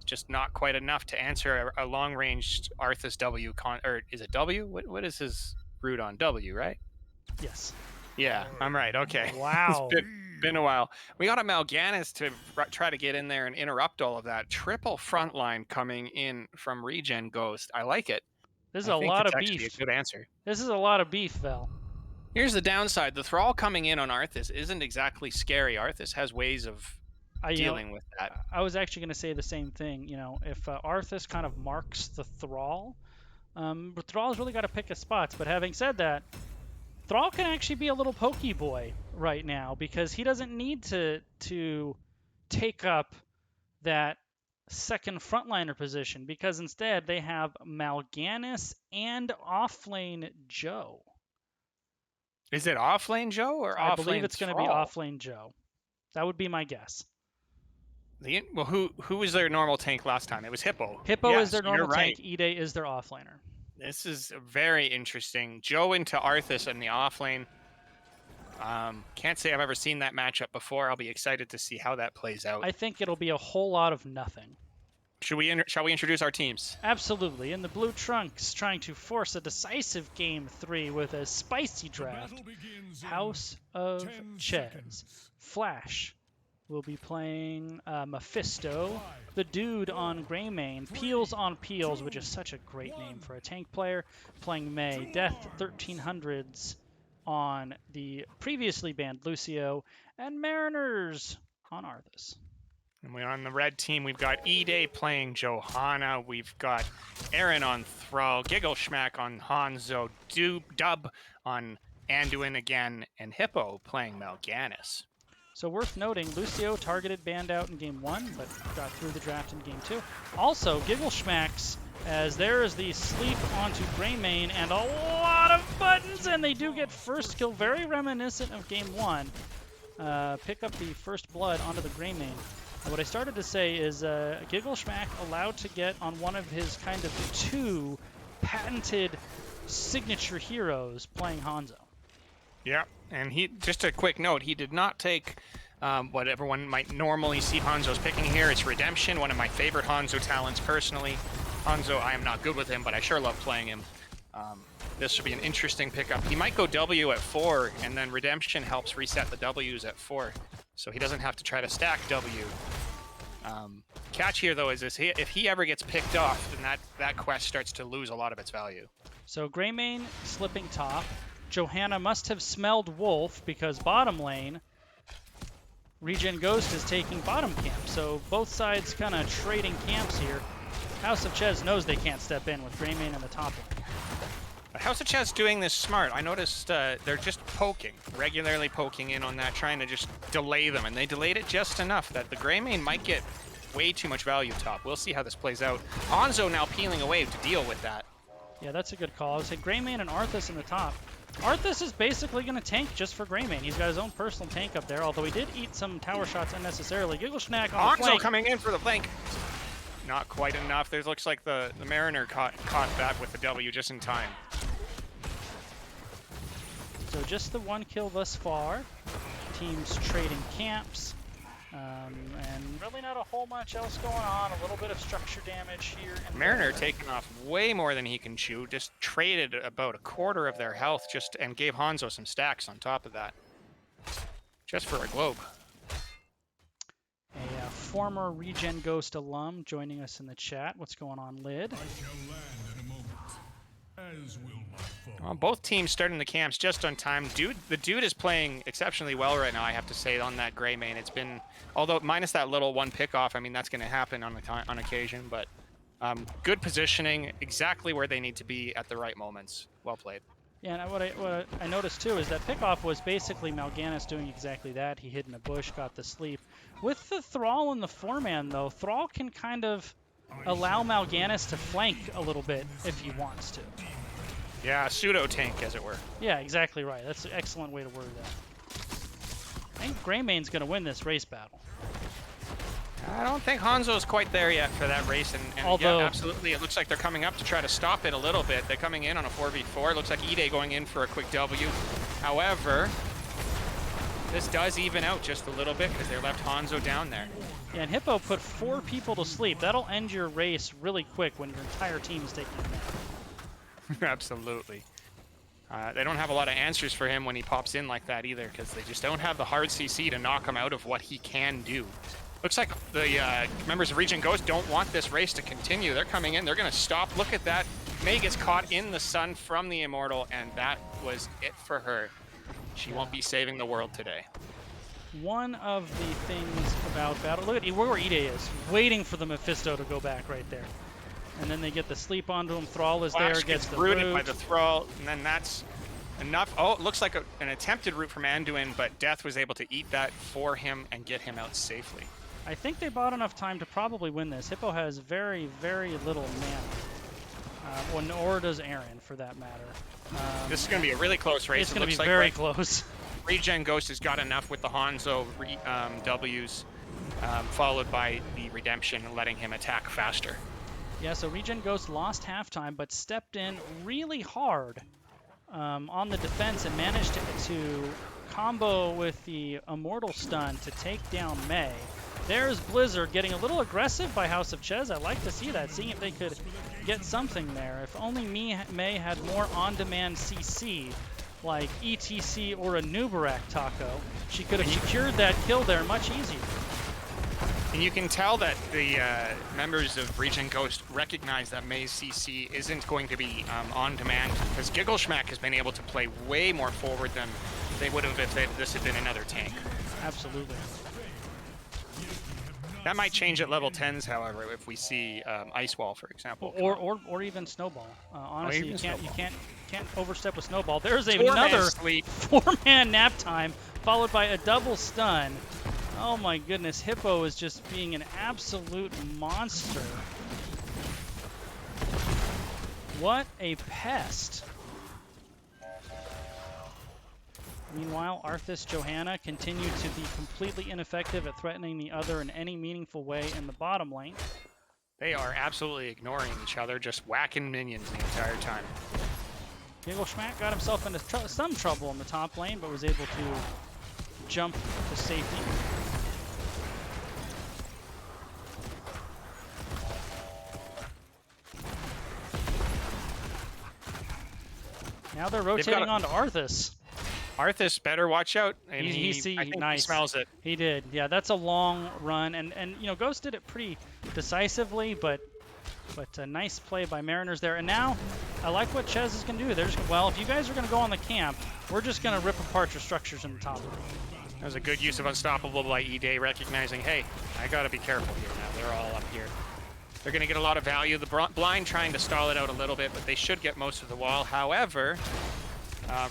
Just not quite enough to answer a long-ranged Arthas W or is it W? What is his root on? W, right? Yes. Yeah, I'm right. Okay. Wow. It's been a while. We got a Mal'Ganis to try to get in there and interrupt all of that. Triple frontline coming in from ReGen Ghost. I like it. This is I a think lot it's of actually beef. a good answer. This is a lot of beef, Val. Here's the downside. The Thrall coming in on Arthas isn't exactly scary. Arthas has ways of dealing with that. I was actually going to say the same thing. If Arthas kind of marks the Thrall, but Thrall's really got to pick his spots. But having said that, Thrall can actually be a little pokey boy right now because he doesn't need to take up that second frontliner position because instead they have Mal'Ganis and offlane Joe. Is it offlane Joe or offlane Thrall? I believe it's going to be offlane Joe. That would be my guess. Well, who was their normal tank last time? It was Hippo. Hippo is their normal tank. Ide is their offlaner. This is very interesting. Joe into Arthas in the offlane. Can't say I've ever seen that matchup before. I'll be excited to see how that plays out. I think it'll be a whole lot of nothing. Shall we introduce our teams? Absolutely. In the blue trunks, trying to force a decisive game 3 with a spicy draft. House of Chez. Flash will be playing Mephisto, the dude on Greymane, Peels on Peels, which is such a great name for a tank player, playing May, Death 1300s on the previously banned Lucio, and Mariners on Arthas. And on the red team, we've got Ide playing Johanna, we've got Aaron on Thrall, Giggleshmack on Hanzo, Dub on Anduin again, and Hippo playing Mal'Ganis. So worth noting, Lucio targeted banned out in game 1, but got through the draft in game 2. Also, Giggleshmacks, as there is the sleep onto Greymane and a lot of buttons, and they do get first kill, very reminiscent of game 1. Pick up the first blood onto the Greymane. And what I started to say is Giggleshmack allowed to get on one of his kind of 2 patented signature heroes playing Hanzo. Yeah, and just a quick note, he did not take what everyone might normally see Hanzo's picking here. It's Redemption, one of my favorite Hanzo talents personally. Hanzo, I am not good with him, but I sure love playing him. This should be an interesting pickup. He might go W at 4, and then Redemption helps reset the Ws at 4, so he doesn't have to try to stack W. Catch here, though, is if he ever gets picked off, then that quest starts to lose a lot of its value. So Greymane slipping top. Johanna must have smelled wolf because bottom lane, ReGen Ghost is taking bottom camp. So both sides kind of trading camps here. House of Chez knows they can't step in with Greymane in the top lane. House of Chez doing this smart. I noticed they're just regularly poking in on that, trying to just delay them. And they delayed it just enough that the Greymane might get way too much value top. We'll see how this plays out. Hanzo now peeling away to deal with that. Yeah, that's a good call. I would say Greymane and Arthas in the top. Arthas is basically going to tank just for Greymane. He's got his own personal tank up there, although he did eat some tower shots unnecessarily. Giggleshmack on the flank. Hanzo coming in for the flank. Not quite enough. There looks like the Mariner caught that with the W just in time. So just the 1 kill thus far. Teams trading camps. And really not a whole much else going on. A little bit of structure damage here. Mariner taking off way more than he can chew. Just traded about a quarter of their health and gave Hanzo some stacks on top of that. Just for a globe. A former ReGen Ghost alum joining us in the chat. What's going on, Lid? I shall land in a moment, as will my foe. Both teams starting the camps just on time. The dude is playing exceptionally well right now, I have to say, on that Greymane. It's been, although minus that little 1 pick off, I mean, that's going to happen on occasion, but Good positioning, exactly where they need to be at the right moments. Well played. Yeah, and what I noticed too is that pickoff was basically Mal'Ganis doing exactly that. He hid in a bush, got the sleep. With the Thrall and the 4-man though, Thrall can kind of allow Mal'Ganis to flank a little bit if he wants to. Yeah, pseudo tank, as it were. Yeah, exactly right. That's an excellent way to word that. I think Greymane's going to win this race battle. I don't think Hanzo's quite there yet for that race, and Although, yeah, absolutely, it looks like they're coming up to try to stop it a little bit. They're coming in on a 4v4. It looks like Ide going in for a quick W. However, this does even out just a little bit because they left Hanzo down there. Yeah, and Hippo put 4 people to sleep. That'll end your race really quick when your entire team is taking a nap. Absolutely. They don't have a lot of answers for him when he pops in like that either, because they just don't have the hard CC to knock him out of what he can do. Looks like the members of ReGen Ghost don't want this race to continue. They're coming in. They're going to stop. Look at that. Mei gets caught in the sun from the Immortal, and that was it for her. She won't be saving the world today. One of the things about battle... Look at where Ide is, waiting for the Mephisto to go back right there. And then they get the sleep onto him. Thrall is there, gets the rooted root. by the Thrall, and then that's enough. Oh, it looks like an attempted root from Anduin, but Death was able to eat that for him and get him out safely. I think they bought enough time to probably win this. Hippo has very, very little mana. Or does Aaron, for that matter. This is going to be a really close race. It's going to be very close. ReGen Ghost has got enough with the Hanzo Ws, followed by the Redemption, letting him attack faster. Yeah, so ReGen Ghost lost halftime, but stepped in really hard on the defense and managed to combo with the Immortal Stun to take down Mei. There's Blizzard getting a little aggressive by House of Chez. I like to see that, seeing if they could get something there. If only Mei had more on-demand CC, like ETC or a Nubarak Taco, she could have secured that kill there much easier. And you can tell that the members of ReGen Ghost recognize that Mei's CC isn't going to be on demand, because Giggleshmack has been able to play way more forward than they would have if this had been another tank. Absolutely. That might change at level 10s, however, if we see Ice Wall, for example. Or even Snowball. Honestly, you can't overstep with Snowball. There's Another another 4-man nap time, followed by a double stun. Oh my goodness, Hippo is just being an absolute monster. What a pest. Meanwhile, Arthas Johanna continued to be completely ineffective at threatening the other in any meaningful way in the bottom lane. They are absolutely ignoring each other, just whacking minions the entire time. Giggleshmack got himself into some trouble in the top lane, but was able to jump to safety. Now they're rotating onto Arthas. Arthas better watch out, and he smells it. He did. Yeah, that's a long run, and you know, Ghost did it pretty decisively, but a nice play by Mariners there. And now, I like what Chez is going to do. They're just, well, if you guys are going to go on the camp, we're just going to rip apart your structures in the top lane. That was a good use of Unstoppable by Ide, recognizing, hey, I got to be careful here now. They're all up here. They're going to get a lot of value. The blind trying to stall it out a little bit, but they should get most of the wall. However,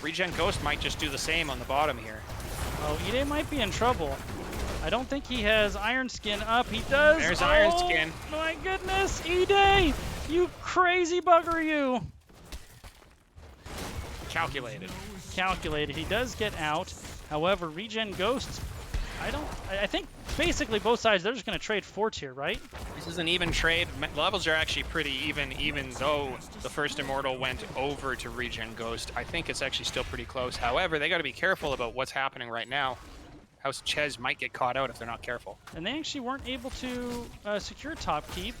ReGen Ghost might just do the same on the bottom here. Oh, Ide might be in trouble. I don't think he has Iron Skin up. He does. There's Iron Skin. My goodness, Ide! You crazy bugger, you! Calculated. Calculated. He does get out. However, ReGen Ghost, I think basically both sides, they're just going to trade forts here, right? This is an even trade. Levels are actually pretty even though the first Immortal went over to ReGen Ghost. I think it's actually still pretty close. However, they got to be careful about what's happening right now. House Chez might get caught out if they're not careful. And they actually weren't able to secure top keep.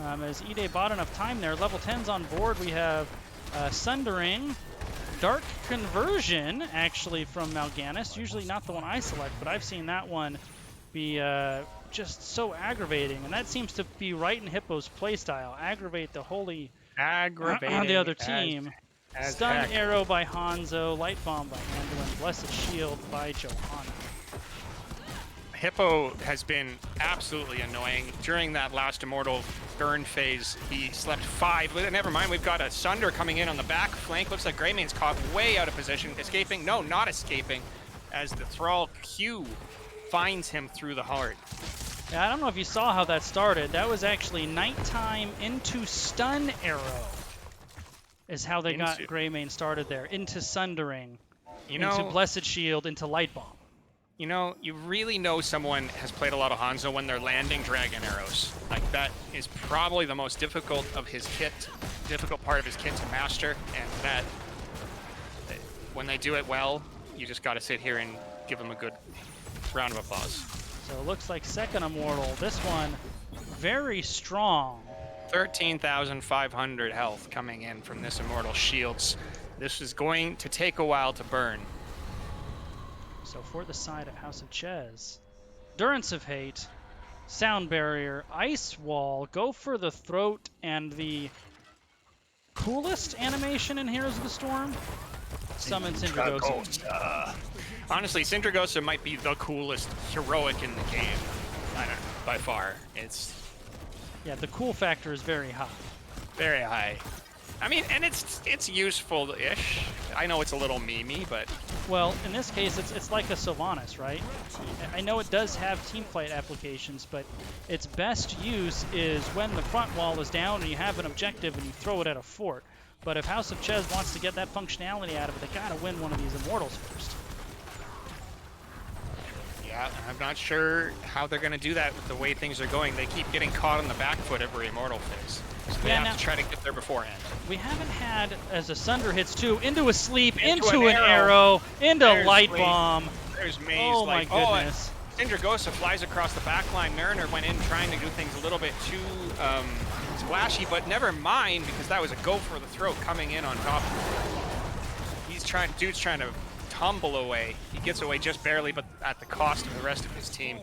As Ide bought enough time there. Level 10's on board. We have Sundering. Dark Conversion, actually, from Mal'Ganis. Usually not the one I select, but I've seen that one be just so aggravating. And that seems to be right in Hippo's playstyle. Aggravate the holy... Aggravating the other team. as Stun heck. Arrow by Hanzo. Light Bomb by Anduin. Blessed Shield by Johanna. Hippo has been absolutely annoying. During that last Immortal burn phase. He slept 5. But never mind, we've got a Sunder coming in on the back flank. Looks like Greymane's caught way out of position. Escaping? No, not escaping. As the Thrall Q finds him through the heart. Yeah, I don't know if you saw how that started. That was actually nighttime into stun arrow is how they got Greymane started there. Into sundering, into Blessed Shield, into Light Bomb. You know, you really know someone has played a lot of Hanzo when they're landing dragon arrows. Like, that is probably the most difficult of his kit, difficult part of his kit to master, and that, when they do it well, you just gotta sit here and give them a good round of applause. So it looks like second Immortal. This one, very strong. 13,500 health coming in from this Immortal Shields. This is going to take a while to burn. So for the side of House of Chez, Endurance of Hate, Sound Barrier, Ice Wall, go for the throat, and the coolest animation in Heroes of the Storm, Summon Syndragosa. Honestly, Syndragosa might be the coolest heroic in the game. I don't know, by far. It's... Yeah, the cool factor is very high. Very high. I mean, and it's useful-ish. I know it's a little memey, but... Well, in this case, it's like a Sylvanas, right? I know it does have teamfight applications, but its best use is when the front wall is down and you have an objective and you throw it at a fort. But if House of Chez wants to get that functionality out of it, they gotta win one of these Immortals first. Yeah, I'm not sure how they're gonna do that with the way things are going. They keep getting caught on the back foot every Immortal phase. So they have to try to get there beforehand. We haven't had, as a Sunder hits 2, into a sleep, into an arrow, into Light Bomb. There's Maze. Oh my goodness. Syndragosa flies across the back line. Mariner went in trying to do things a little bit too splashy, but never mind, because that was a go for the throat coming in on top of him. Dude's trying to tumble away. He gets away just barely, but at the cost of the rest of his team.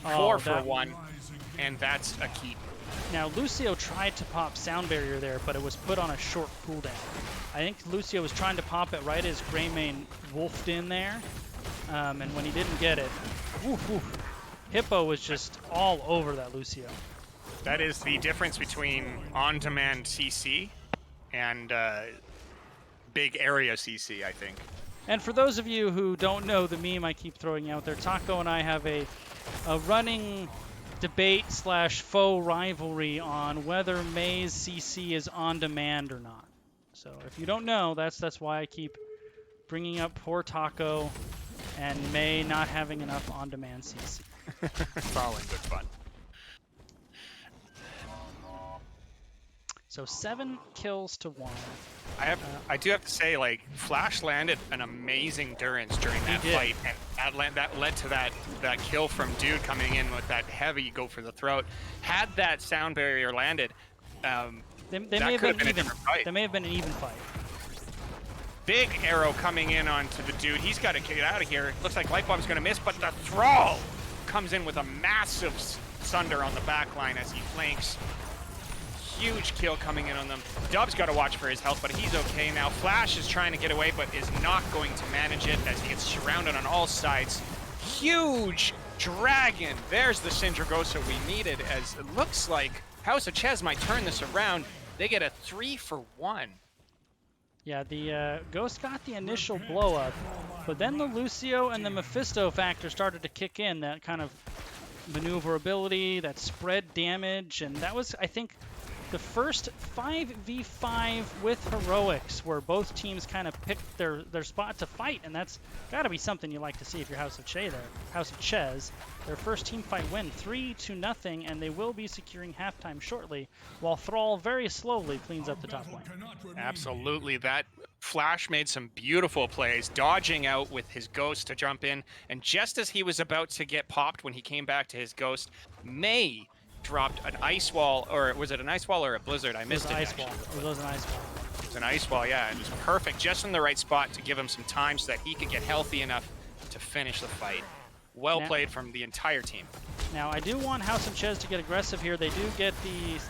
4 for 1, and that's a keep. Now, Lucio tried to pop Sound Barrier there, but it was put on a short cooldown. I think Lucio was trying to pop it right as Greymane wolfed in there, and when he didn't get it, Hippo was just all over that Lucio. That is the difference between on-demand CC and big area CC, I think. And for those of you who don't know the meme I keep throwing out there, Taco and I have a running debate / faux rivalry on whether May's CC is on demand or not. So if you don't know, that's why I keep bringing up poor Taco and May not having enough on-demand CC. It's all in good fun. So 7 kills to 1. I do have to say, like, Flash landed an amazing Durance during that fight, and that led to that kill from Dude coming in with that heavy go for the throat. Had that Sound Barrier landed, they may have been even. They may have been an even fight. Big arrow coming in onto the Dude. He's got to get out of here. Looks like Light Bomb's going to miss, but the Thrall comes in with a massive Sunder on the back line as he flanks. Huge kill coming in on them. Dub's got to watch for his health, but he's okay now. Flash is trying to get away, but is not going to manage it as he gets surrounded on all sides. Huge dragon. There's the Syndragosa we needed, as it looks like House of Chez might turn this around. They get a 3 for 1. Yeah, the Ghost got the initial blow up, but then the Lucio and the Mephisto factor started to kick in. That kind of maneuverability, that spread damage, and that was, I think, the first 5v5 with heroics where both teams kind of picked their spot to fight, and that's got to be something you like to see if you're House of Chez there. House of Chez, their first team fight win 3-0, and they will be securing halftime shortly, while Thrall very slowly cleans up the top lane. Absolutely. That Flash made some beautiful plays, dodging out with his Ghost to jump in, and just as he was about to get popped when he came back to his Ghost, May dropped an ice wall, or was it an ice wall or a blizzard? I missed it. It was an ice wall. It was an ice wall, yeah. It was perfect, just in the right spot to give him some time so that he could get healthy enough to finish the fight. Well played from the entire team. Now, I do want House of Chez to get aggressive here. They do get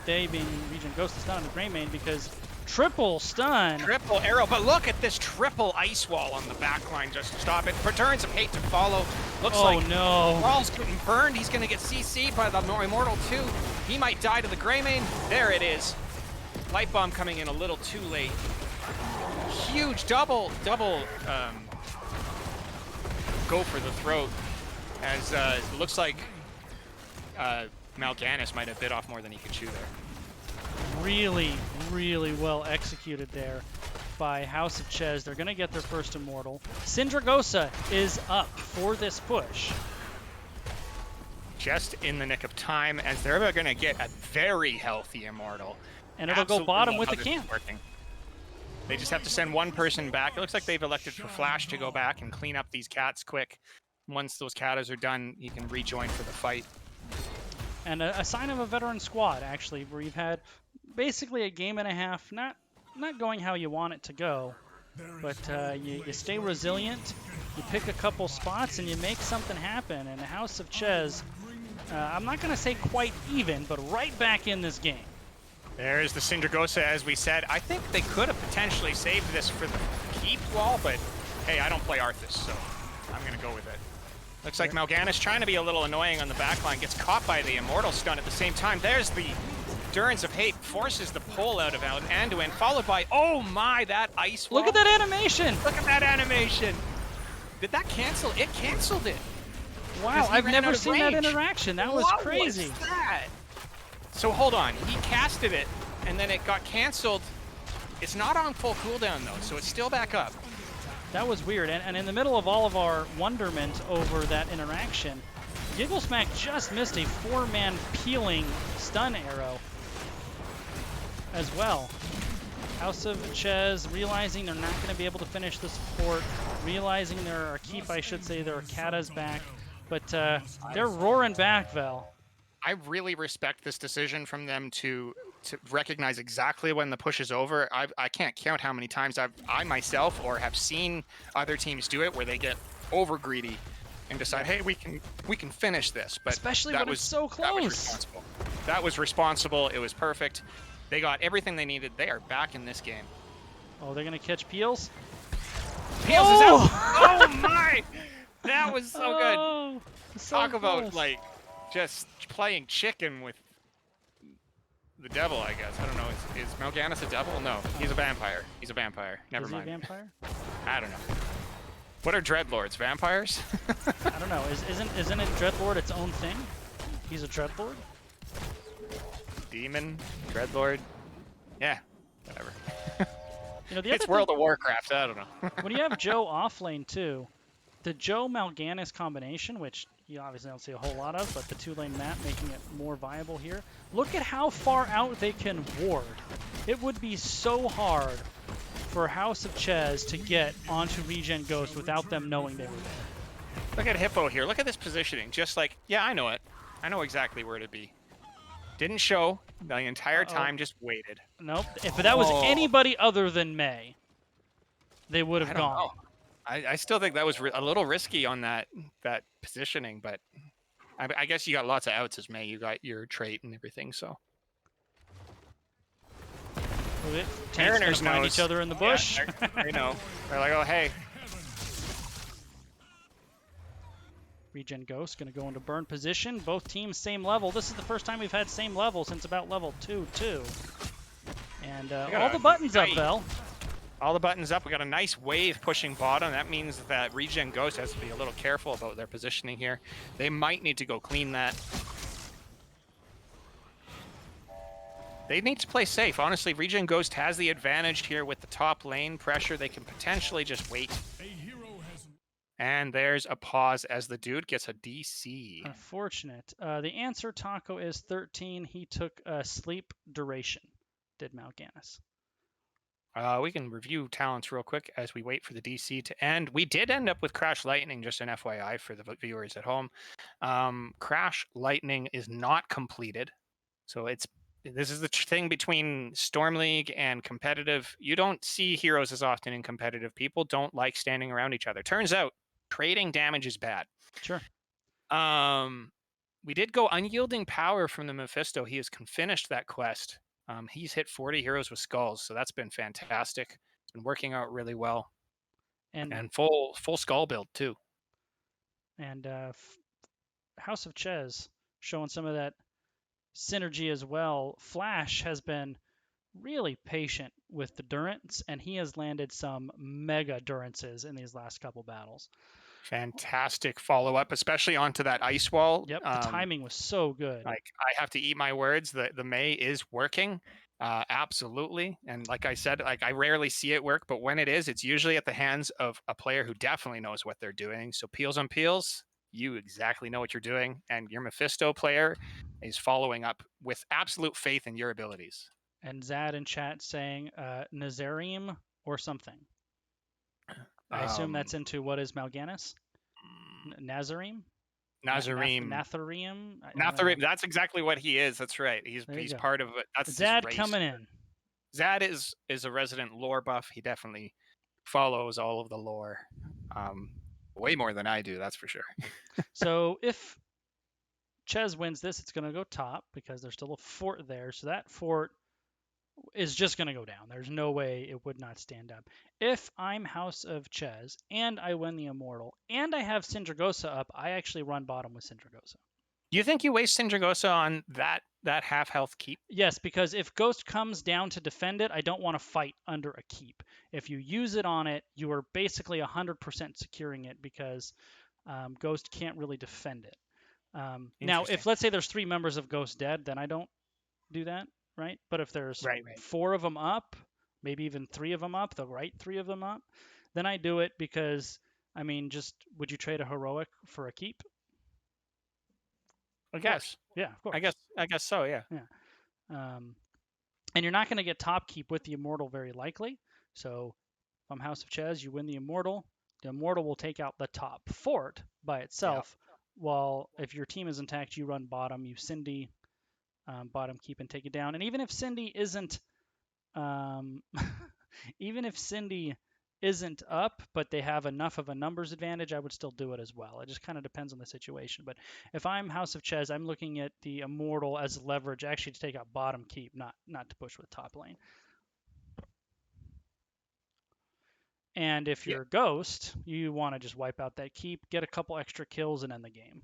they being ReGen Ghost is not on the Greymane because Triple stun. Triple arrow, but look at this triple ice wall on the back line just to stop it. Returns of hate to follow. Looks Oh like no. Rawls getting burned. He's going to get CC'd by the Immortal 2. He might die to the Greymane. There it is. Light Bomb coming in a little too late. Huge double go for the throat, as it looks like Mal'Ganis might have bit off more than he could chew there. Really, really well executed there by House of Chez. They're going to get their first Immortal. Syndragosa is up for this push. Just in the nick of time, as they're going to get a very healthy Immortal. And it'll go bottom with the camp. They just have to send one person back. It looks like they've elected for Flash to go back and clean up these cats quick. Once those catas are done, you can rejoin for the fight. And a sign of a veteran squad, actually, where you've had basically a game and a half, not going how you want it to go, but you stay resilient, you pick a couple spots, and you make something happen. And the House of Chez, I'm not going to say quite even, but right back in this game. There's the Syndragosa, as we said. I think they could have potentially saved this for the keep wall, but hey, I don't play Arthas, so I'm going to go with it. Looks like Mal'Ganis trying to be a little annoying on the backline, gets caught by the Immortal stun at the same time. There's the Endurance of Hate, forces the pull out of Anduin, followed by, oh my, that ice wall. Look at that animation! Look at that animation! Did that cancel? It canceled it. Wow, I've never seen that interaction. That was crazy. What was that? So hold on, he casted it, and then it got canceled. It's not on full cooldown though, so it's still back up. That was weird, and in the middle of all of our wonderment over that interaction, Gigglesmack just missed a 4-man peeling stun arrow as well. House of Chez realizing they're not going to be able to finish the support, realizing there are keep, I should say, there are katas back, but they're roaring back, Vel. I really respect this decision from them to recognize exactly when the push is over. I can't count how many times I myself or have seen other teams do it where they get over greedy and decide, hey, we can finish this. But especially when it's so close. That was responsible. That was responsible. It was perfect. They got everything they needed. They are back in this game. Oh, they're gonna catch Peels. Peels is out. Oh my! That was so good. So Talk close. about like just playing chicken with the devil, I guess. I don't know. Is Mal'Ganis a devil? No, he's a vampire. He's a vampire. Never mind. Is he a vampire? I don't know. What are dreadlords? Vampires? I don't know. Isn't it dreadlord its own thing? He's a dreadlord? Demon? Dreadlord? Yeah, whatever. You know, it's World of Warcraft. I don't know. When you have Joe offlane too, the Joe Mal'Ganis combination, which you obviously don't see a whole lot of, but the 2-lane map making it more viable here. Look at how far out they can ward. It would be so hard for House of Chez to get onto ReGen Ghost without them knowing they were there. Look at Hippo here. Look at this positioning. Just like, yeah, I know it. I know exactly where to be. Didn't show the entire time, just waited. Nope. If that was anybody other than May, they would have gone. Know. I still think that was a little risky on that positioning, but I guess you got lots of outs as May. You got your trait and everything, so. Mariners find each other in the bush. Yeah, they know. They're like, oh, hey. ReGen Ghost going to go into burn position. Both teams same level. This is the first time we've had same level since about level 2-2. And all the buttons up, Vel. All the buttons up. We got a nice wave pushing bottom. That means that ReGen Ghost has to be a little careful about their positioning here. They might need to go clean that. They need to play safe. Honestly, ReGen Ghost has the advantage here with the top lane pressure. They can potentially just wait. And there's a pause as the dude gets a DC. Unfortunate. The answer, Taco, is 13. He took sleep duration, did Mal'Ganis. We can review talents real quick as we wait for the DC to end. We did end up with Crash Lightning, just an FYI for the viewers at home. Crash Lightning is not completed. So this is the thing between Storm League and competitive. You don't see heroes as often in competitive. People don't like standing around each other. Turns out trading damage is bad. Sure. We did go Unyielding Power from the Mephisto. He has finished that quest. He's hit 40 heroes with skulls, so that's been fantastic. It's been working out really well, And and full skull build too. and House of Chez showing some of that synergy as well. Flash has been really patient with the Durance, and he has landed some mega Durances in these last couple battles. Fantastic follow up, especially onto that ice wall. Yep, the timing was so good. Like, I have to eat my words. The May is working, absolutely. And like I said, like, I rarely see it work, but when it is, it's usually at the hands of a player who definitely knows what they're doing. So peels on peels, you exactly know what you're doing, and your Mephisto player is following up with absolute faith in your abilities. And Zad in chat saying Nazarim or something. I assume that's into what is Mal'Ganis? Nazarim? Nazarim. Natharim? Natharim. That's exactly what he is. That's right. He's go. part of it. That's Zad his race. coming in. Zad is a resident lore buff. He definitely follows all of the lore. Way more than I do, that's for sure. So if Chez wins this, it's going to go top because there's still a fort there. So that fort is just going to go down. There's no way it would not stand up. If I'm House of Chez and I win the Immortal and I have Sindragosa up, I actually run bottom with Sindragosa. You think you waste Sindragosa on that half health keep? Yes, because if Ghost comes down to defend it, I don't want to fight under a keep. If you use it on it, you are basically 100% securing it because Ghost can't really defend it. Now, if let's say there's 3 members of Ghost dead, then I don't do that, right? But if there's 4 of them up, maybe even 3 of them up, the right 3 of them up, then I do it because, I mean, just would you trade a heroic for a keep? I guess. Yeah, of course. I guess so, yeah. Yeah. And you're not going to get top keep with the Immortal very likely. So if I'm House of Chez, you win the Immortal. The Immortal will take out the top fort by itself. Yep. While if your team is intact, you run bottom, you Cindy bottom keep and take it down. And even if Cindy isn't, even if Cindy isn't up, but they have enough of a numbers advantage, I would still do it as well. It just kind of depends on the situation. But if I'm House of Chez, I'm looking at the Immortal as leverage, actually to take out bottom keep, not to push with top lane. And if you're Ghost, you want to just wipe out that keep, get a couple extra kills, and end the game.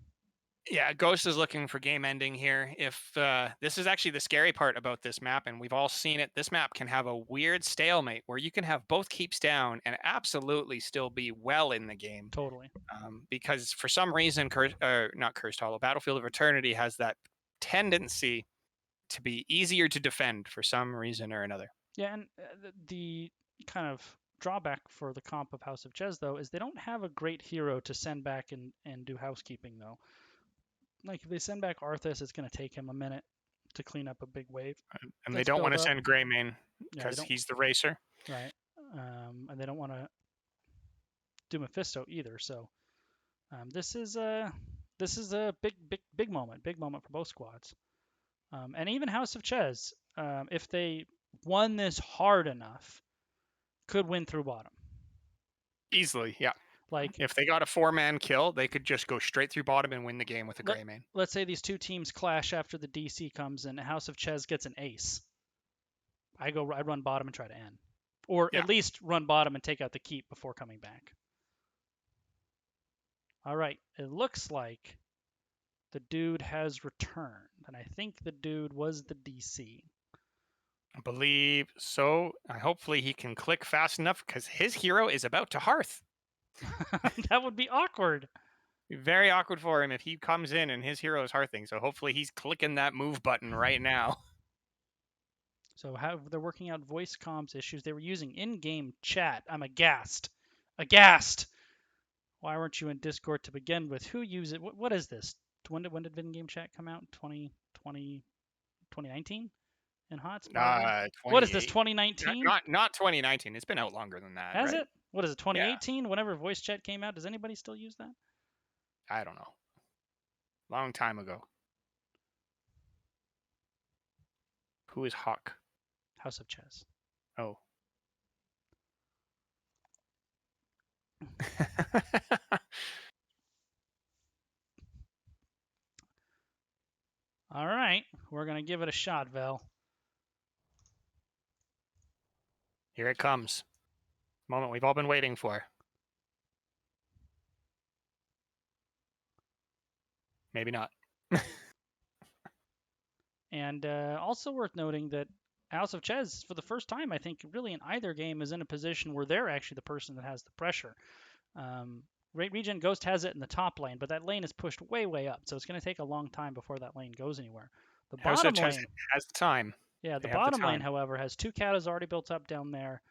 Yeah, Ghost is looking for game ending here. If this is actually the scary part about this map, and we've all seen it, this map can have a weird stalemate where you can have both keeps down and absolutely still be well in the game. Totally. Because for some reason, not Cursed Hollow, Battlefield of Eternity has that tendency to be easier to defend for some reason or another. Yeah, and the kind of drawback for the comp of House of Chez, though, is they don't have a great hero to send back and do housekeeping, though. Like, if they send back Arthas, it's going to take him a minute to clean up a big wave. And they don't want to send Greymane because he's the racer. Right. And they don't want to do Mephisto either. So this is a big moment for both squads. And even House of Chez, if they won this hard enough, could win through bottom. Easily, yeah. Like, if they got a 4-man kill, they could just go straight through bottom and win the game with a Greymane. Let's say these two teams clash after the DC comes and House of Chez gets an ace. I run bottom and try to end. Or at least run bottom and take out the keep before coming back. All right, it looks like the dude has returned, and I think the dude was the DC. I believe so. Hopefully he can click fast enough because his hero is about to hearth. That would be awkward. Very awkward for him if he comes in and his hero is hearthing. So hopefully he's clicking that move button right now. So how they're working out voice comms issues. They were using in-game chat. I'm aghast. Aghast. Why weren't you in Discord to begin with? Who uses it? What is this? When did in-game chat come out? 2019? In HOTS? What is this, 2019? Not 2019. It's been out longer than that. Has it? What is it, 2018? Yeah. Whenever voice chat came out, does anybody still use that? I don't know. Long time ago. Who is Hawk? House of Chez. Oh. All right. We're going to give it a shot, Vel. Here it comes. Moment we've all been waiting for. Maybe not. And also worth noting that House of Chez, for the first time, I think, really in either game, is in a position where they're actually the person that has the pressure. ReGen Ghost has it in the top lane, but that lane is pushed way, way up, so it's going to take a long time before that lane goes anywhere. The House of bottom Chez lane, has the time. yeah, the They have the bottom lane, time. however, has 2 katas already built up down there,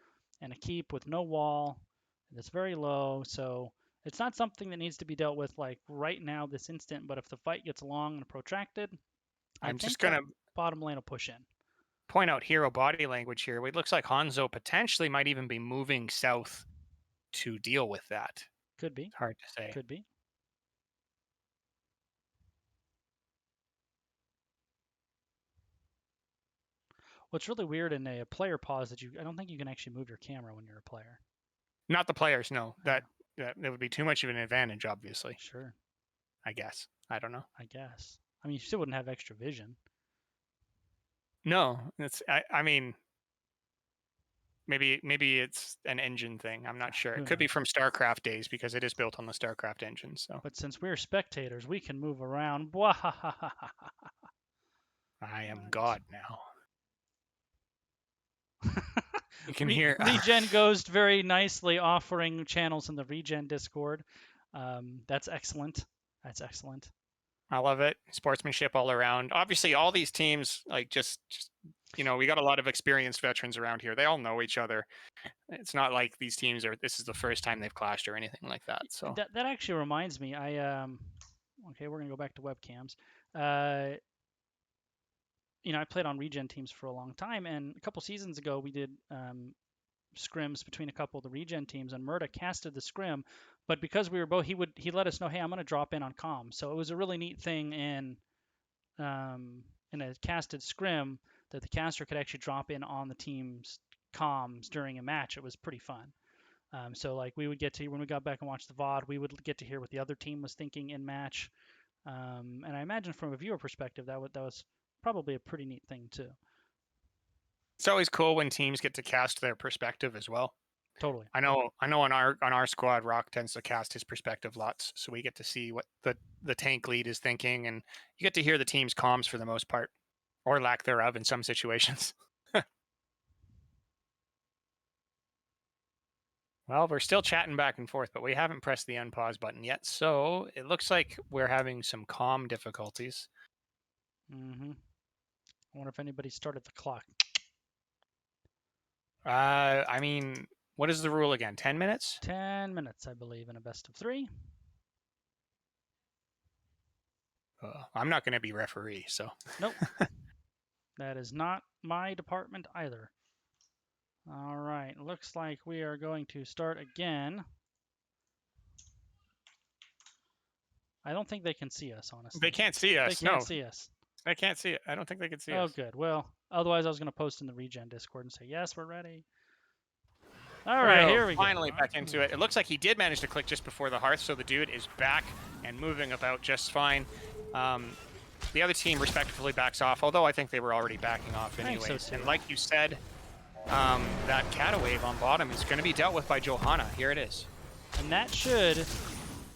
and a keep with no wall. It's very low, so it's not something that needs to be dealt with like right now, this instant. But if the fight gets long and protracted, I I'm just think that gonna bottom lane will push in. point out hero body language here. It looks like Hanzo potentially might even be moving south to deal with that. Could be. It's hard to say. Could be. What's really weird in a player pause that I don't think you can actually move your camera when you're a player. Not the players, no. That would be too much of an advantage, obviously. Sure. I guess. I don't know. I guess. I mean, you still wouldn't have extra vision. No, I mean, maybe it's an engine thing. I'm not sure. Who It could be knows? from StarCraft days because it is built on the StarCraft engine. So But since we're spectators, we can move around. I am Right. God now. You can hear ReGen Ghost very nicely offering channels in the ReGen Discord. That's excellent. That's excellent. I love it. Sportsmanship all around. Obviously, all these teams, like just we got a lot of experienced veterans around here. They all know each other. It's not like these teams this is the first time they've clashed or anything like that. So That actually reminds me. Okay, we're gonna go back to webcams. I played on ReGen teams for a long time, and a couple seasons ago we did scrims between a couple of the ReGen teams, and Murda casted the scrim, but because we were both, he let us know, hey, I'm going to drop in on comm. So it was a really neat thing in a casted scrim that the caster could actually drop in on the team's comms during a match. It was pretty fun. So like we would get to, when we got back and watched the VOD, we would get to hear what the other team was thinking in match. And I imagine from a viewer perspective that was probably a pretty neat thing too. it's always cool when teams get to cast their perspective as well. Totally. I know on our squad, Rock tends to cast his perspective lots, so we get to see what the tank lead is thinking, and you get to hear the team's comms for the most part, or lack thereof in some situations. Well, we're still chatting back and forth, but we haven't pressed the unpause button yet, so it looks like we're having some comm difficulties. Mm-hmm. I wonder if anybody started the clock. I mean, what is the rule again? 10 minutes? 10 minutes, I believe, in a best of 3. I'm not going to be referee, so. Nope. That is not my department either. All right. Looks like we are going to start again. I don't think they can see us, honestly. They can't see us. They can't see us. They can't see it. I don't think they can see Oh, us. good. Well, otherwise I was going to post in the ReGen Discord and say, yes, we're ready. All right, here we go. Finally back into it. It looks like he did manage to click just before the hearth, so the dude is back and moving about just fine. The other team respectively backs off, although I think they were already backing off anyways. So and like you said, that Cata wave on bottom is going to be dealt with by Johanna. Here it is. And that should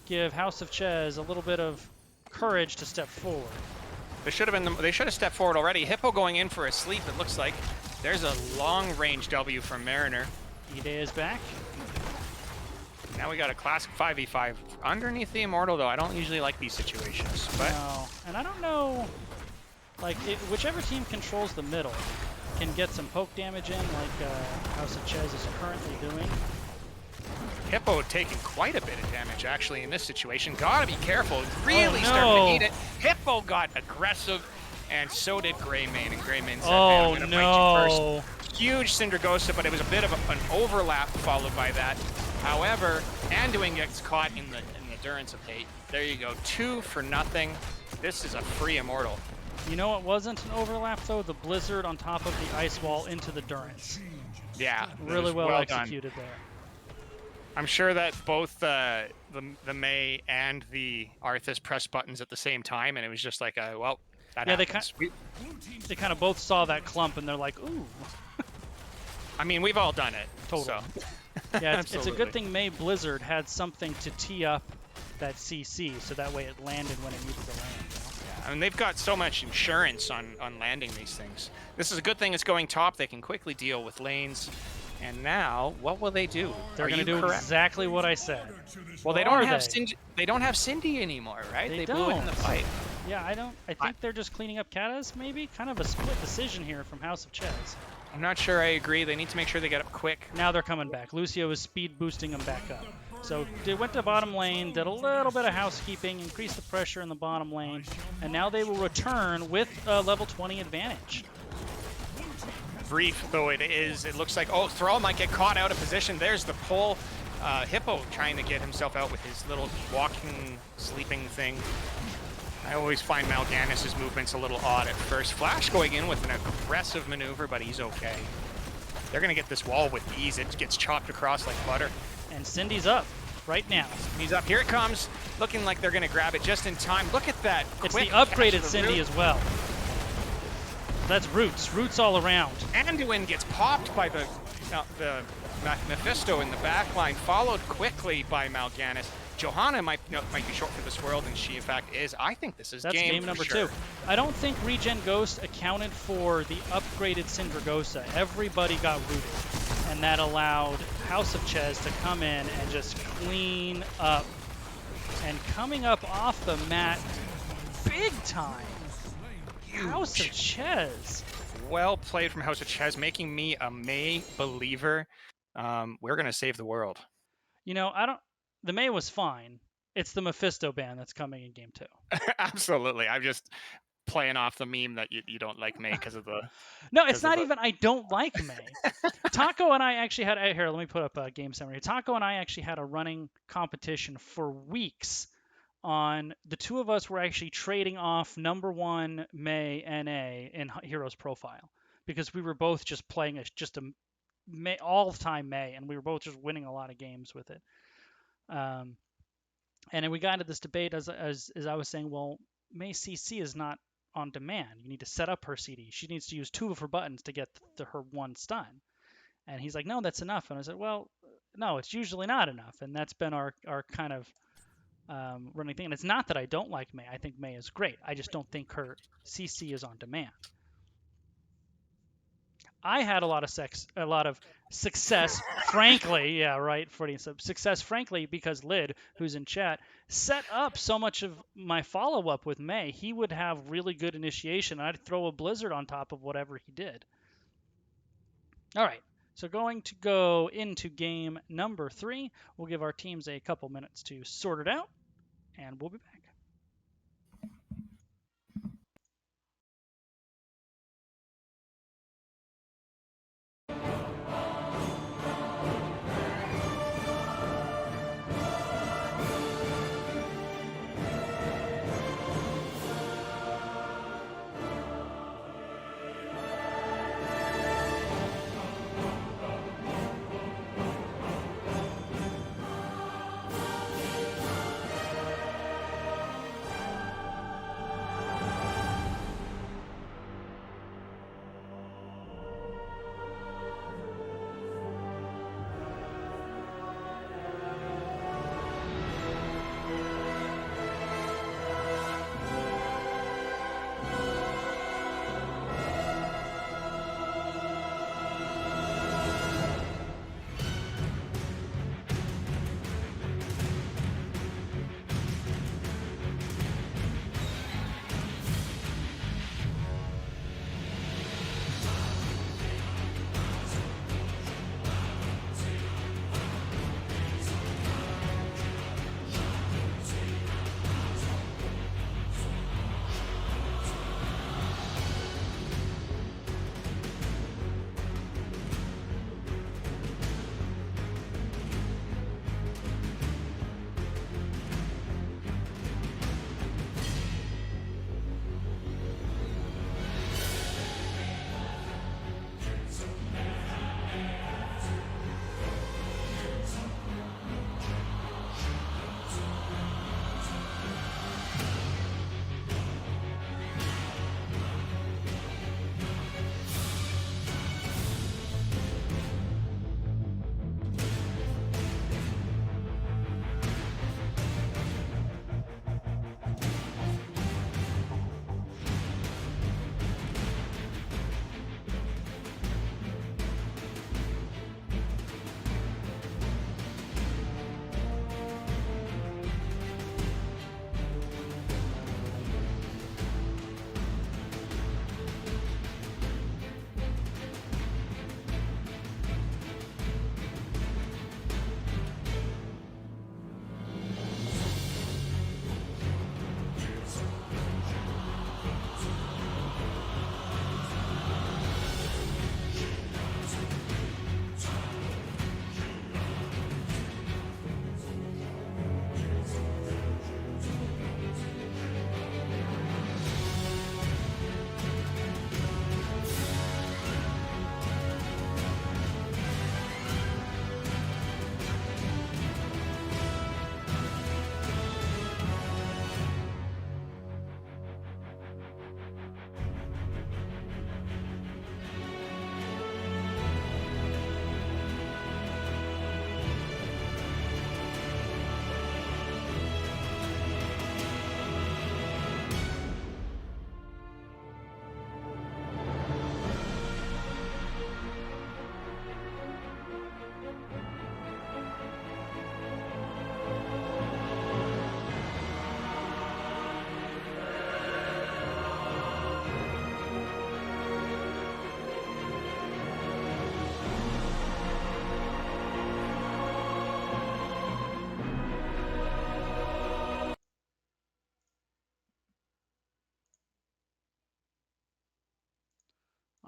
give House of Chez a little bit of courage to step forward. They should have stepped forward already. Hippo going in for a sleep, it looks like. There's a long-range W from Mariner. Ide is back. Now we got a classic 5v5 underneath the Immortal, though. I don't usually like these situations. But No, and I don't know, like, whichever team controls the middle can get some poke damage in, like House of Chez is currently doing. Hippo taking quite a bit of damage, actually, in this situation. Gotta be careful. Really starting to eat it. Hippo got aggressive, and so did Greymane. And Greymane said, hey, I'm gonna fight you first. Huge Syndragosa, but it was a bit of an overlap followed by that. However, Anduin gets caught in the endurance of hate. There you go, 2 for nothing. This is a free Immortal. You know what wasn't an overlap, though? The Blizzard on top of the Ice Wall into the Durance. Yeah. Really well executed there. I'm sure that both the Mei and the Arthas pressed buttons at the same time, and it was just like, well, that happens. They kind of both saw that clump, and they're like, ooh. I mean, we've all done it. Totally. So. Yeah, it's a Absolutely. good thing May Blizzard had something to tee up that CC, so that way it landed when it needed to land. You know? I mean, they've got so much insurance on landing these things. This is a good thing it's going top. They can quickly deal with lanes. And now, what will they do? They're Are going to you do correct? exactly what I said. Well, they Or don't are have they? Cindy. They don't have Cindy anymore, right? They blew it in the don't. fight. Yeah, I think they're just cleaning up Katas, maybe? Kind of a split decision here from House of Chez. I'm not sure I agree. They need to make sure they get up quick. Now they're coming back. Lucio is speed boosting them back up. So they went to bottom lane, did a little bit of housekeeping, increased the pressure in the bottom lane, and now they will return with a level 20 advantage. Brief though it is, it looks like, oh, Thrall might get caught out of position. There's the pull. Hippo trying to get himself out with his little walking, sleeping thing. I always find Mal'Ganis' movements a little odd at first. Flash going in with an aggressive maneuver, but he's okay. They're going to get this wall with ease. It gets chopped across like butter. And Cindy's up right now. He's up. Here it comes. Looking like they're going to grab it just in time. Look at that. It's the quick upgraded catch of the Cindy root. as well. That's Roots. Roots all around. Anduin gets popped by the Mephisto in the back line, followed quickly by Mal'Ganis. Johanna might be short for this world, and she in fact is. I think this is That's game number sure. 2. I don't think ReGen Ghost accounted for the upgraded Syndragosa. Everybody got rooted, and that allowed House of Chez to come in and just clean up. And coming up off the mat, big time. House of Chez. Well played from House of Chez, making me a May believer. We're gonna save the world. You know, the May was fine. It's the Mephisto ban that's coming in game 2. Absolutely. I'm just playing off the meme that you don't like May because of the... No, it's not even I don't like May. Taco and I actually had... Here, let me put up a game summary. Taco and I actually had a running competition for weeks on... The two of us were actually trading off #1 May NA in Heroes Profile because we were both just playing just a May, all-time May, and we were both just winning a lot of games with it. And then we got into this debate as I was saying, well, May CC is not on demand. You need to set up her CD. She needs to use 2 of her buttons to get her 1 stun. And he's like, no, that's enough. And I said, well, no, it's usually not enough. And that's been our kind of running thing. And it's not that I don't like May. I think May is great. I just don't think her CC is on demand. I had a lot of success, frankly, yeah, right, Freudian success, frankly, because Lid, who's in chat, set up so much of my follow-up with May. He would have really good initiation, and I'd throw a blizzard on top of whatever he did. All right, so going to go into game number 3. We'll give our teams a couple minutes to sort it out, and we'll be back.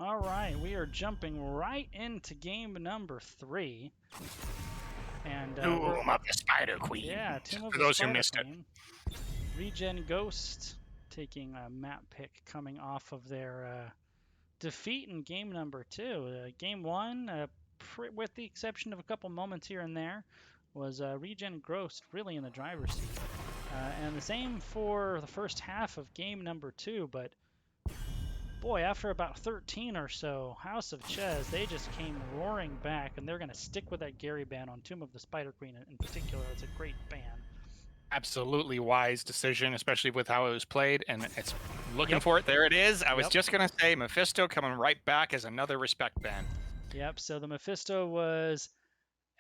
All right, we are jumping right into game number 3. And Tomb of the Spider Queen. yeah, Tomb of For the those who Spider missed it. Queen. ReGen Ghost taking a map pick coming off of their defeat in game number 2. Game 1, with the exception of a couple moments here and there, was ReGen Ghost really in the driver's seat. And the same for the first half of game number 2, but boy, after about 13 or so, House of Chez, they just came roaring back, and they're going to stick with that Gary ban on Tomb of the Spider Queen in particular. It's a great ban. Absolutely wise decision, especially with how it was played, and it's looking for it. There it is. I was just going to say Mephisto coming right back as another respect ban. Yep, so the Mephisto was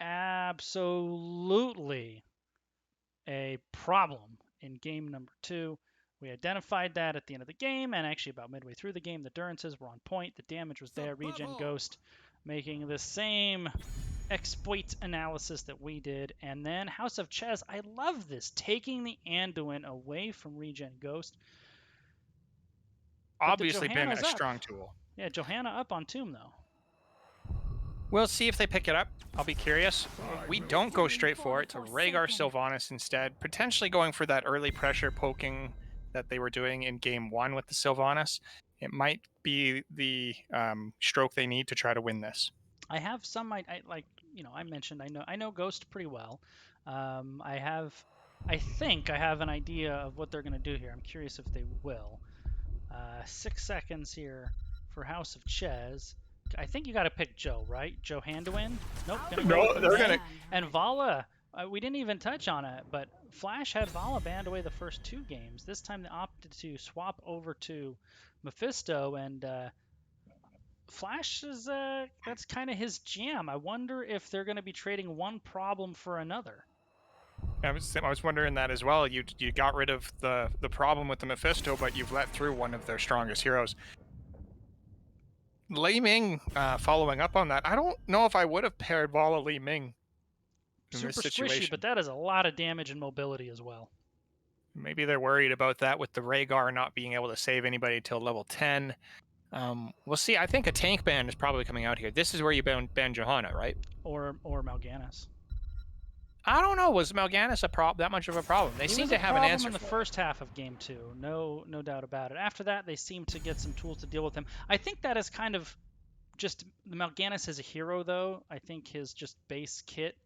absolutely a problem in game number 2. We identified that at the end of the game, and actually about midway through the game, the Durances were on point. The damage was there. ReGen Ghost making the same exploit analysis that we did. And then House of Chez, I love this, taking the Anduin away from ReGen Ghost. Obviously been a strong tool. Yeah, Johanna up on Tomb, though. We'll see if they pick it up. I'll be curious. We don't go straight for it to Rhaegar Sylvanas instead, potentially going for that early pressure poking that they were doing in game 1 with the Sylvanas. It might be the stroke they need to try to win this. I have some, I mentioned, I know Ghost pretty well. I think I have an idea of what they're going to do here. I'm curious if they will. 6 seconds here for House of Chez. I think you got to pick Joe, right? Joe Handuin? Nope. They're gonna. And Vala, we didn't even touch on it, but Flash had Vala banned away the first 2 games. This time they opted to swap over to Mephisto, and Flash is that's kind of his jam. I wonder if they're going to be trading one problem for another. I was wondering that as well. You got rid of the problem with the Mephisto, but you've let through one of their strongest heroes. Li Ming, following up on that, I don't know if I would have paired Vala Li Ming in Super this situation. squishy, but that is a lot of damage and mobility as well. Maybe they're worried about that with the Rhaegar not being able to save anybody till level 10. We'll see. I think a tank ban is probably coming out here. This is where you ban Johanna, right? Or Mal'Ganis. I don't know. Was Mal'Ganis that much of a problem? They seem to have an answer in the first half of game 2. No doubt about it. After that, they seem to get some tools to deal with him. I think that is kind of just Mal'Ganis as a hero, though. I think his just base kit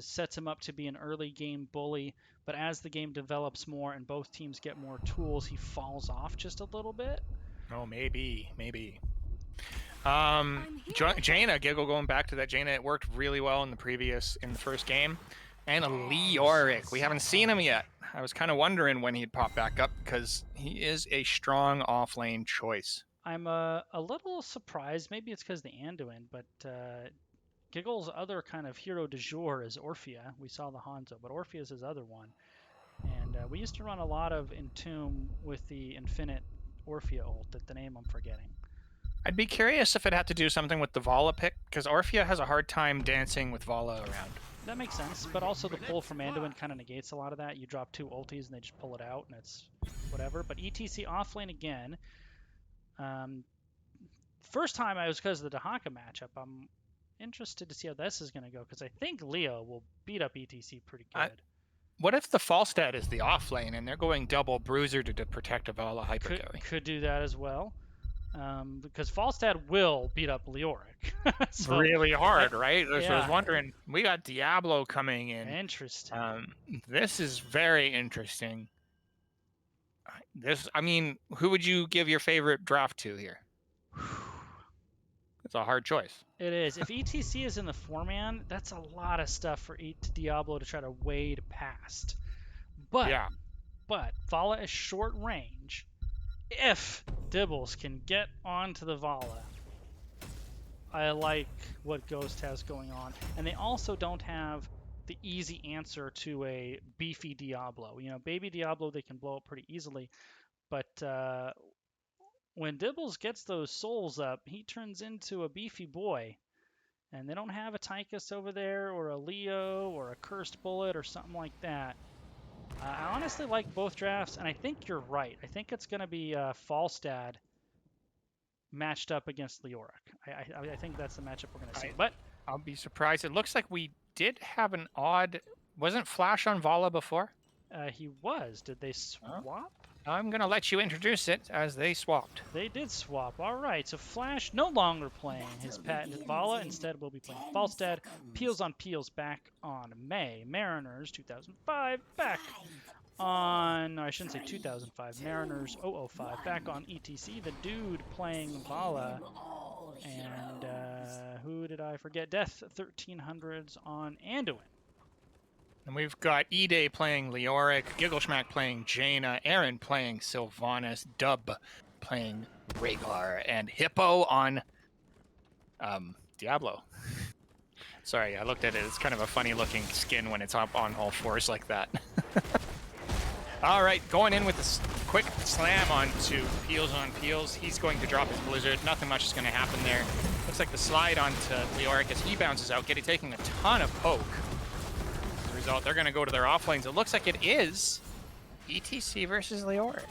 sets him up to be an early game bully. But as the game develops more and both teams get more tools, he falls off just a little bit. Oh, maybe. Jaina, Giggle, going back to that, Jaina, it worked really well in the first game. And Leoric, we haven't seen him yet. I was kind of wondering when he'd pop back up because he is a strong off-lane choice. I'm a little surprised. Maybe it's because the Anduin, but Giggle's other kind of hero du jour is Orphea. We saw the Hanzo, but Orphea is his other one. And we used to run a lot of Entomb with the Infinite Orphea ult, the name I'm forgetting. I'd be curious if it had to do something with the Vala pick, because Orphea has a hard time dancing with Vala around. That makes sense, but also the pull from Anduin kind of negates a lot of that. You drop 2 ultis and they just pull it out, and it's whatever. But ETC offlane again. First time I was because of the Dahaka matchup. I'm interested to see how this is going to go, because I think Leo will beat up ETC pretty good. What if the Falstad is the off lane and they're going double Bruiser to protect a Vala hypercarry? Could do that as well. Because Falstad will beat up Leoric. So, really hard, right? So I was wondering, we got Diablo coming in. Interesting. This is very interesting. Who would you give your favorite draft to here? It's a hard choice. It is. If ETC is in the 4-man, that's a lot of stuff for Diablo to try to wade past. But Vala is short range. If Dibbles can get onto the Vala, I like what Ghost has going on. And they also don't have the easy answer to a beefy Diablo. Baby Diablo, they can blow up pretty easily. But when Dibbles gets those souls up, he turns into a beefy boy. And they don't have a Tychus over there, or a Leo, or a Cursed Bullet, or something like that. I honestly like both drafts, and I think you're right. I think it's going to be Falstad matched up against Leoric. I think that's the matchup we're going to see. I- But I'll be surprised. It looks like we did have an odd. Wasn't Flash on Vala before? he was. Did they swap? I'm going to let you introduce it as they swapped. They did swap. All right. So Flash no longer playing his patented Vala. Instead, we'll be playing Falstad. Peels on Peels back on May. Mariners 2005 back on. No, I shouldn't say 2005. Mariners 005 back on ETC. The dude playing Vala. And who did I forget? Death 1300s on Anduin. And we've got E-Day playing Leoric, Giggleschmack playing Jaina, Aaron playing Sylvanas, Dub playing Rhaegar, and Hippo on Diablo. Sorry, I looked at it. It's kind of a funny looking skin when it's up on all fours like that. All right, going in with this quick slam onto Peels on Peels. He's going to drop his Blizzard. Nothing much is going to happen there. Looks like the slide onto Leoric as he bounces out, taking a ton of poke. As a result, they're going to go to their off lanes. It looks like it is ETC versus Leoric.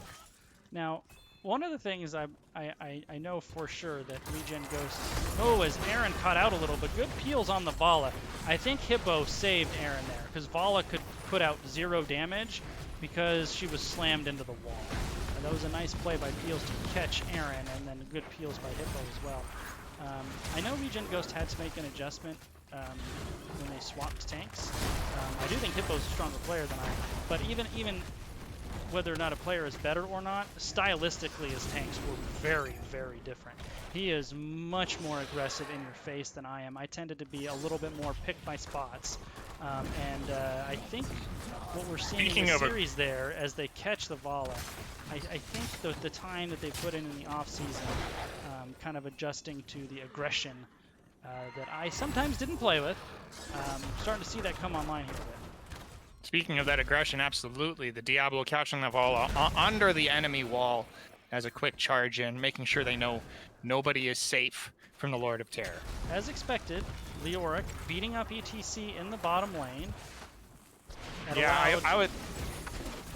Now, one of the things I know for sure that ReGen Ghost... Oh, as Aaron caught out a little, but good peels on the Vala. I think Hippo saved Aaron there, because Vala could put out 0 damage because she was slammed into the wall. And that was a nice play by Peels to catch Aaron, and then good peels by Hippo as well. I know ReGen Ghost had to make an adjustment when they swapped tanks. I do think Hippo's a stronger player than I am, but even whether or not a player is better or not, stylistically his tanks were very, very different. He is much more aggressive in your face than I am. I tended to be a little bit more pick my spots. And I think what we're seeing in the series there, as they catch the Vala, I think the time that they put in the off-season, kind of adjusting to the aggression that I sometimes didn't play with, starting to see that come online here a bit. Speaking of that aggression, absolutely. The Diablo catching the Vala under the enemy wall as a quick charge in, making sure they know nobody is safe from the Lord of Terror. As expected, Leoric beating up ETC in the bottom lane. Yeah,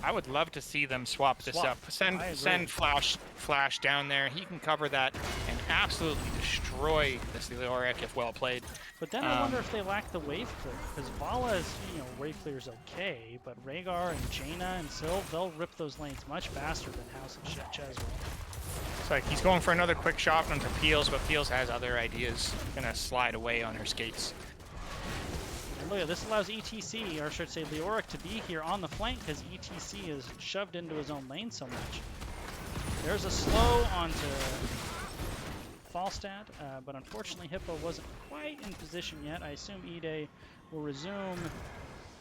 I would love to see them swap this up. Send Flash down there. He can cover that and absolutely destroy this Leoric if well played. But then I wonder if they lack the wave clear, because Vala's, wave clear's okay, but Rhaegar and Jaina and Sylv, they'll rip those lanes much faster than House of Chez will. It's like he's going for another quick shot onto Peels, but Peels has other ideas. Gonna slide away on her skates. And look, this allows ETC, or I should say Leoric, to be here on the flank because ETC is shoved into his own lane so much. There's a slow onto Falstad, but unfortunately Hippo wasn't quite in position yet. I assume E-Day will resume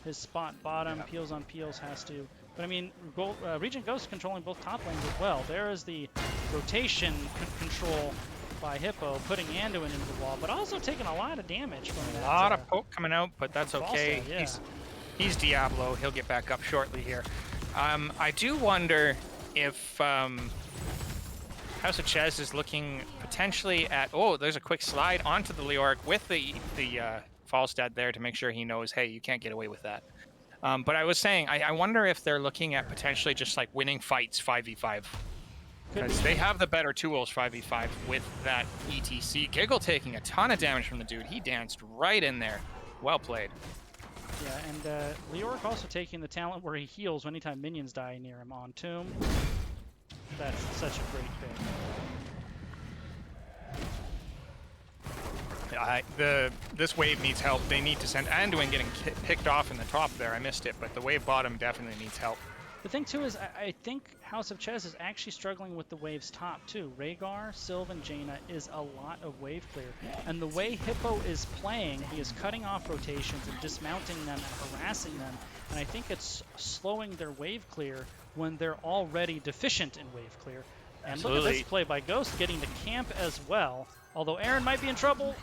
his spot bottom. Yep. Peels on Peels has to. But I mean, ReGen Ghost controlling both top lanes as well. There is the rotation control by Hippo, putting Anduin into the wall, but also taking a lot of damage from that. A lot of poke coming out, but that's okay. Yeah. He's Diablo. He'll get back up shortly here. I do wonder if House of Chez is looking potentially at... Oh, there's a quick slide onto the Leoric with the Falstad there to make sure he knows, hey, you can't get away with that. But I was saying, I wonder if they're looking at potentially just like winning fights 5v5. Because they have the better tools 5v5 with that ETC. Giggle taking a ton of damage from the dude. He danced right in there. Well played. Yeah, and Leoric also taking the talent where he heals anytime minions die near him on Tomb. That's such a great pick. This wave needs help. They need to send Anduin getting picked off in the top there. I missed it, but the wave bottom definitely needs help. The thing too is I think House of Chez is actually struggling with the wave's top too. Rhaegar, Sylv, and Jaina is a lot of wave clear. And the way Hippo is playing, he is cutting off rotations and dismounting them and harassing them. And I think it's slowing their wave clear when they're already deficient in wave clear. And Absolutely. Look at this play by Ghost getting the camp as well. Although Aaron might be in trouble.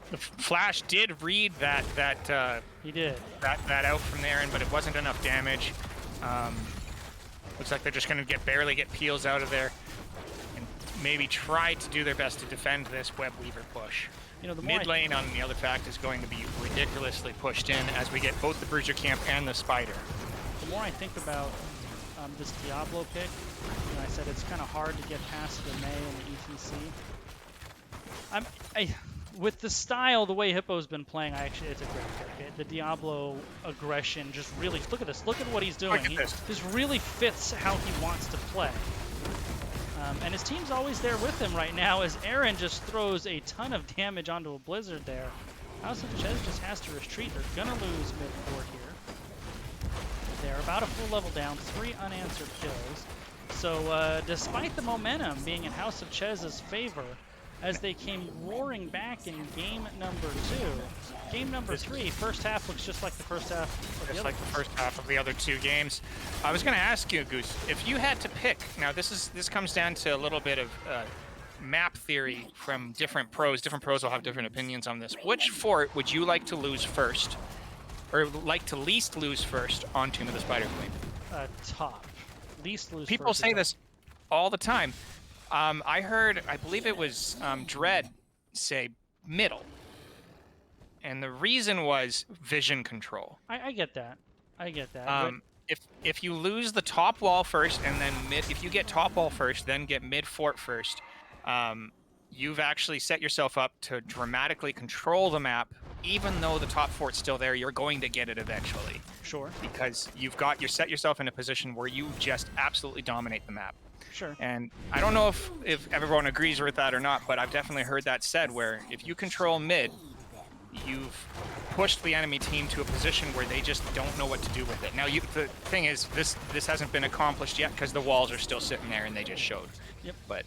The Flash did read that he did that out from Aaron, but it wasn't enough damage. Looks like they're just going to barely get Peels out of there, and maybe try to do their best to defend this Web Weaver push. The mid lane on the other fact is going to be ridiculously pushed in as we get both the Bruiser Camp and the Spider. The more I think about this Diablo pick. You know, I said it's kind of hard to get past the May and the ETC. With the style, the way Hippo's been playing, it's a great pick. The Diablo aggression just really, look at this. Look at what he's doing. This really fits how he wants to play. And his team's always there with him right now as Aaron just throws a ton of damage onto a Blizzard there. House of Chez just has to retreat. They're going to lose mid-court here. They're about a full level down, 3 unanswered kills. So despite the momentum being in House of Chez's favor, as they came roaring back in game number 2. Game number 3, first half looks just like the first half of the other. Just like the first half of the other 2 games. I was going to ask you, Goose, if you had to pick, now this comes down to a little bit of map theory from different pros. Different pros will have different opinions on this. Which fort would you like to lose first, or like to least lose first on Tomb of the Spider Queen? Top. Least lose People first say this all the time. I heard, I believe it was Dread say middle. And the reason was vision control. I get that. I get that. If you lose the top wall first and then if you get top wall first, then get mid fort first, you've actually set yourself up to dramatically control the map. Even though the top fort's still there, you're going to get it eventually. Sure. Because you set yourself in a position where you just absolutely dominate the map. Sure. And I don't know if everyone agrees with that or not, but I've definitely heard that said, where if you control mid, you've pushed the enemy team to a position where they just don't know what to do with it. Now, the thing is, this hasn't been accomplished yet because the walls are still sitting there and they just showed. Yep. But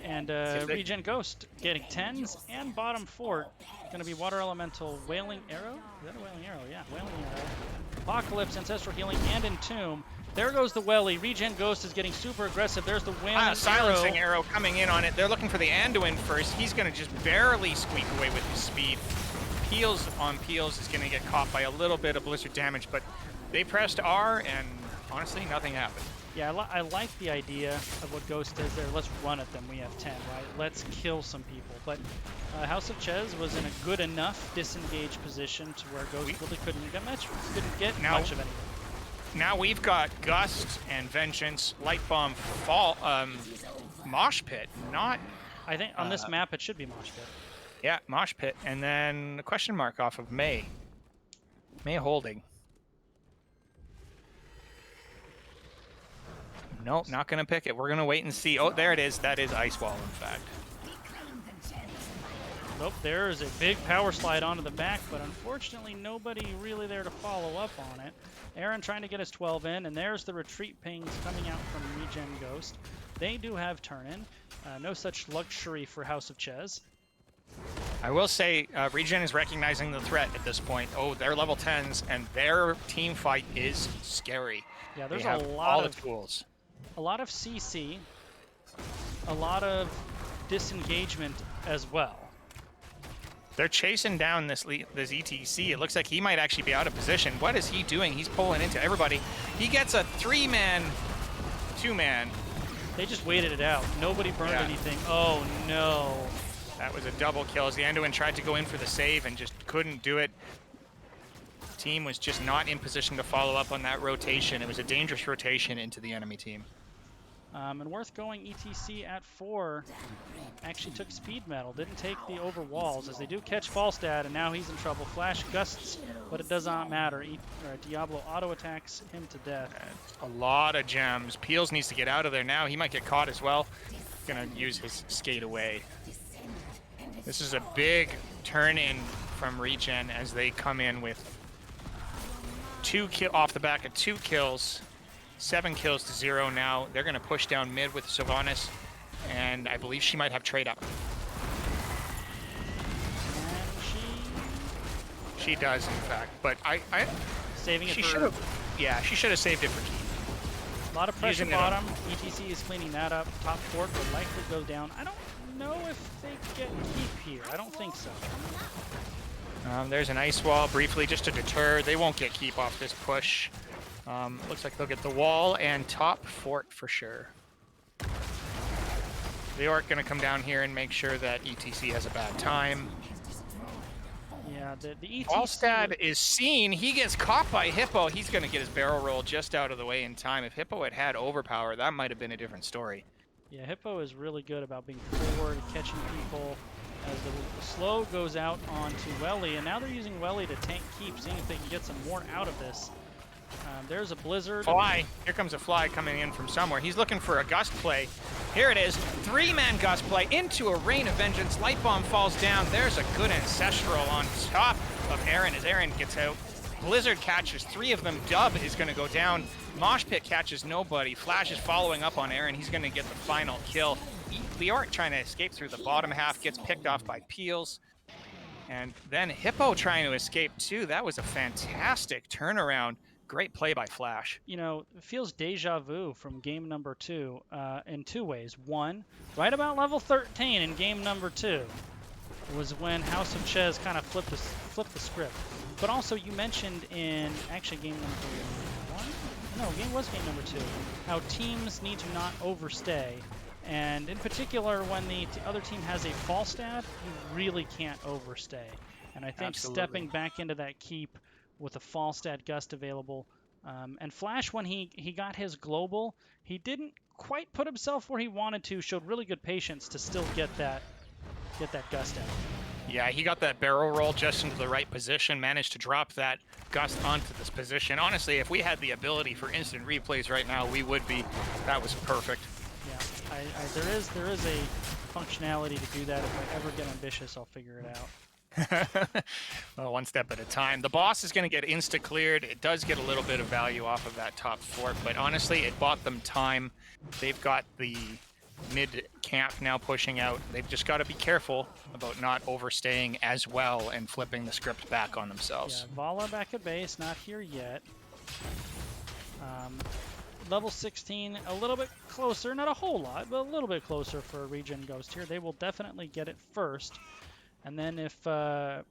and ReGen Ghost getting 10s and bottom fort. Going to be Water Elemental, Wailing Arrow? Is that a Wailing Arrow? Yeah, Wailing Arrow. Apocalypse, Ancestral Healing, and Entomb. There goes the Welly. ReGen Ghost is getting super aggressive. There's the Wailing Silencing Arrow coming in on it. They're looking for the Anduin first. He's going to just barely squeak away with his speed. Peels on Peels is going to get caught by a little bit of Blizzard damage, but they pressed R, and honestly, nothing happened. Yeah, I like the idea of what Ghost does there. Let's run at them. We have 10, right? Let's kill some people. But House of Chez was in a good enough disengaged position to where Ghost really couldn't get much of anything. Now we've got Gust and Vengeance, Light Bomb, Fall, Mosh Pit. Not. I think on this map it should be Mosh Pit. Yeah, Mosh Pit, and then the question mark off of May. May holding. Nope, not gonna pick it. We're gonna wait and see. Oh, there it is. That is Ice Wall, in fact. Nope, there is a big power slide onto the back, but unfortunately nobody really there to follow up on it. Aaron trying to get his 12 in, and there's the retreat pings coming out from ReGen Ghost. They do have turn-in. No such luxury for House of Chez. I will say, ReGen is recognizing the threat at this point. Oh, they're level 10s, and their team fight is scary. Yeah, there's a lot of tools. A lot of CC, a lot of disengagement as well. They're chasing down this ETC. It looks like he might actually be out of position. What is he doing? He's pulling into everybody. He gets a 3-man, 2-man. They just waited it out. Nobody burned anything. Oh, no. That was a double kill as the Anduin tried to go in for the save and just couldn't do it. The team was just not in position to follow up on that rotation. It was a dangerous rotation into the enemy team. And worth going ETC at 4 actually took speed metal, didn't take the over walls as they do catch Falstad, and now he's in trouble. Flash gusts, but it does not matter. Diablo auto attacks him to death. A lot of gems. Peels needs to get out of there now. He might get caught as well. Gonna use his skate away. This is a big turn in from ReGen as they come in with off the back of 2 kills. 7 kills to 0 now. They're going to push down mid with Sylvanas, and I believe she might have trade up. She does, in fact, but saving it she for... should have. Yeah, she should have saved it for keep. A lot of pressure bottom. ETC is cleaning that up. Top fort will likely go down. I don't know if they get keep here. I don't think so. There's an ice wall briefly just to deter. They won't get keep off this push. Looks like they'll get the wall and top fort for sure. They aren't going to come down here and make sure that ETC has a bad time. Yeah, Yeah, the ETC. Falstad is seen. He gets caught by Hippo. He's going to get his barrel roll just out of the way in time. If Hippo had overpower, that might have been a different story. Yeah, Hippo is really good about being forward, catching people as the slow goes out onto Welly, and now they're using Welly to tank keep, seeing if they can get some more out of this. There's a blizzard. Fly. Here comes a fly coming in from somewhere. He's looking for a gust play. Here it is. 3-man gust play into a rain of vengeance. Light bomb falls down. There's a good ancestral on top of Aaron as Aaron gets out. Blizzard catches 3 of them. Dub is going to go down. Mosh Pit catches nobody. Flash is following up on Aaron. He's going to get the final kill. Leoric trying to escape through the bottom half, gets picked off by Peels. And then Hippo trying to escape too. That was a fantastic turnaround. Great play by Flash. You know, it feels deja vu from game number 2 in 2 ways. One, right about level 13 in game number 2 was when House of Chez kind of flipped the script. But also, you mentioned in actually game number 1? No, game number 2. How teams need to not overstay. And in particular, when the other team has a Falstad, you really can't overstay. And I think stepping back into that keep with a Falstad gust available, and Flash, when he got his global, he didn't quite put himself where he wanted to. Showed really good patience to still get that gust out. Yeah, he got that barrel roll just into the right position, managed to drop that gust onto this position. Honestly, if we had the ability for instant replays right now, we would be. That was perfect. Yeah, there is a functionality to do that. If I ever get ambitious, I'll figure it out. Well, one step at a time. The boss is going to get insta-cleared. It does get a little bit of value off of that top fort, but honestly, it bought them time. They've got the mid-camp now pushing out. They've just got to be careful about not overstaying as well and flipping the script back on themselves. Yeah, Vala back at base, not here yet. Level 16, a little bit closer, not a whole lot, but a little bit closer for a ReGen Ghost here. They will definitely get it first. And then if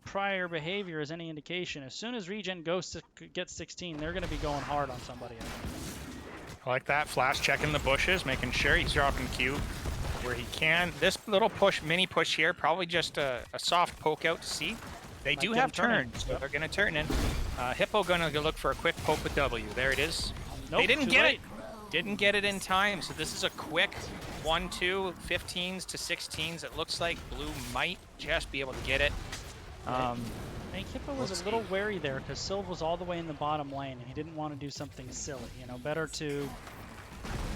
prior behavior is any indication, as soon as ReGen Ghost gets 16, they're going to be going hard on somebody. I like that. Flash checking the bushes, making sure he's dropping Q where he can. This little mini push here, probably just a soft poke out to see. They do have turns, so they're going to turn in. Hippo going to look for a quick poke with W. There it is. Nope, they didn't get it. Didn't get it in time, so this is a quick 1-2, 15s to 16s. It looks like Blue might just be able to get it. I think Hippo was a little wary there because Sylv was all the way in the bottom lane and he didn't want to do something silly. You know, better to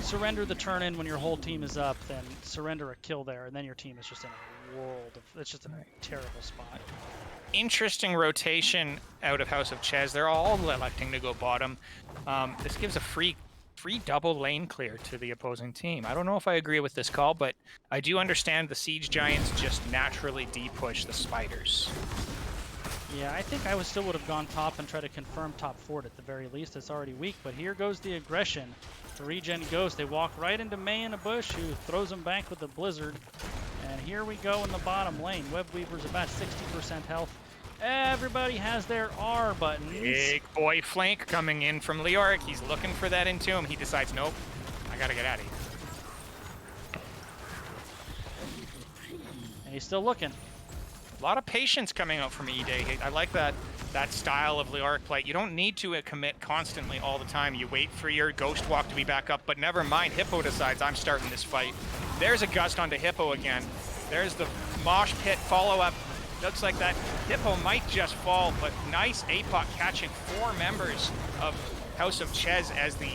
surrender the turn in when your whole team is up than surrender a kill there and then your team is just in a world of, it's just a terrible spot. Interesting rotation out of House of Chez. They're all electing to go bottom. This gives a free double lane clear to the opposing team. I don't know if I agree with this call, but I do understand the Siege Giants just naturally de-push the Spiders. Yeah, I think I still would have gone top and tried to confirm top fort at the very least. It's already weak, but here goes the aggression for ReGen Ghost. They walk right into May in a bush, who throws them back with the Blizzard. And here we go in the bottom lane. Webweaver's about 60% health. Everybody has their R buttons. Big boy flank coming in from Leoric. He's looking for that Entomb. He decides, nope, I gotta get out of here. And he's still looking. A lot of patience coming out from E-Day. I like that style of Leoric play. You don't need to commit constantly all the time. You wait for your Ghost Walk to be back up, but never mind. Hippo decides, I'm starting this fight. There's a gust onto Hippo again. There's the Mosh Pit follow-up. Looks like that Hippo might just fall, but nice APOC catching 4 members of House of Chez as the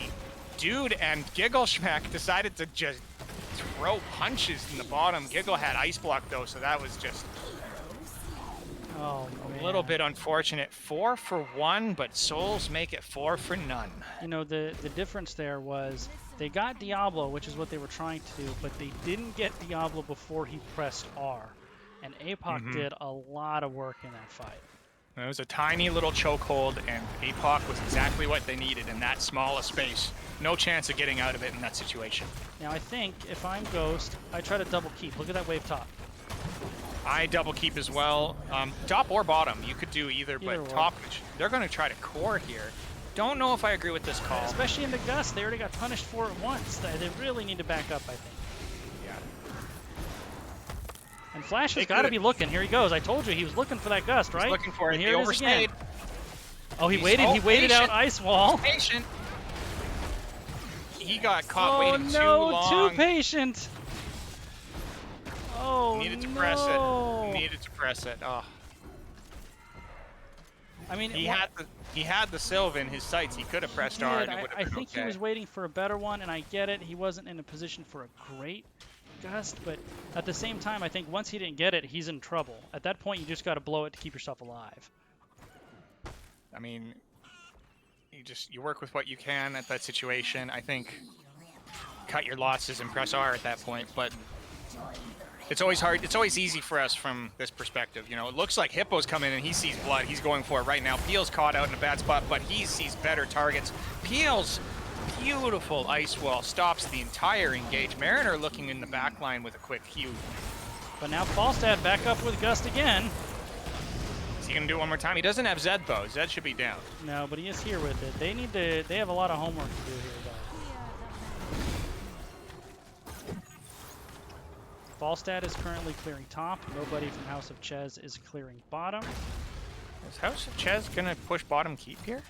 Dude and Giggle Schmack decided to just throw punches in the bottom. Giggle had Ice Block though, so that was just a little bit unfortunate. 4 for 1, but Souls make it 4 for none. You know, the difference there was they got Diablo, which is what they were trying to do, but they didn't get Diablo before he pressed R. And APOC did a lot of work in that fight. It was a tiny little chokehold, and APOC was exactly what they needed in that small a space. No chance of getting out of it in that situation. Now I think if I'm Ghost, I try to double keep. Look at that wave top. I double keep as well. Top or bottom, you could do either but top, they're going to try to core here. Don't know if I agree with this call. Especially in the gust, they already got punished for it once. They really need to back up, I think. Yeah. And And Flash has They got to could. be looking. Here he goes. I told you he was looking for that gust, right? He's looking for it. And They here it is again. overstayed. Oh, he He's waited. so He waited out patient. Ice Wall. He's patient. He got caught Oh waiting too no, long. too patient. Oh Needed to no. press it. Needed to press it. Oh. I mean, He had the Sylve in his sights. He could have pressed R and it would have I been think okay. he was waiting for a better one, and I get it. He wasn't in a position for a great gust, but at the same time, I think once he didn't get it, he's in trouble. At that point, you just got to blow it to keep yourself alive. I mean, you work with what you can at that situation. I think cut your losses and press R at that point, but it's always hard. It's always easy for us from this perspective. You know, it looks like Hippo's coming and he sees blood. He's going for it right now. Peel's caught out in a bad spot, but he sees better targets. Peel's beautiful ice wall stops the entire engage. Mariner looking in the back line with a quick cue. But now Falstad back up with gust again. Is he going to do it one more time? He doesn't have Zed, though. Zed should be down. No, but he is here with it. They have a lot of homework to do here, though. Falstad is currently clearing top. Nobody from House of Chez is clearing bottom. Is House of Chez going to push bottom keep here?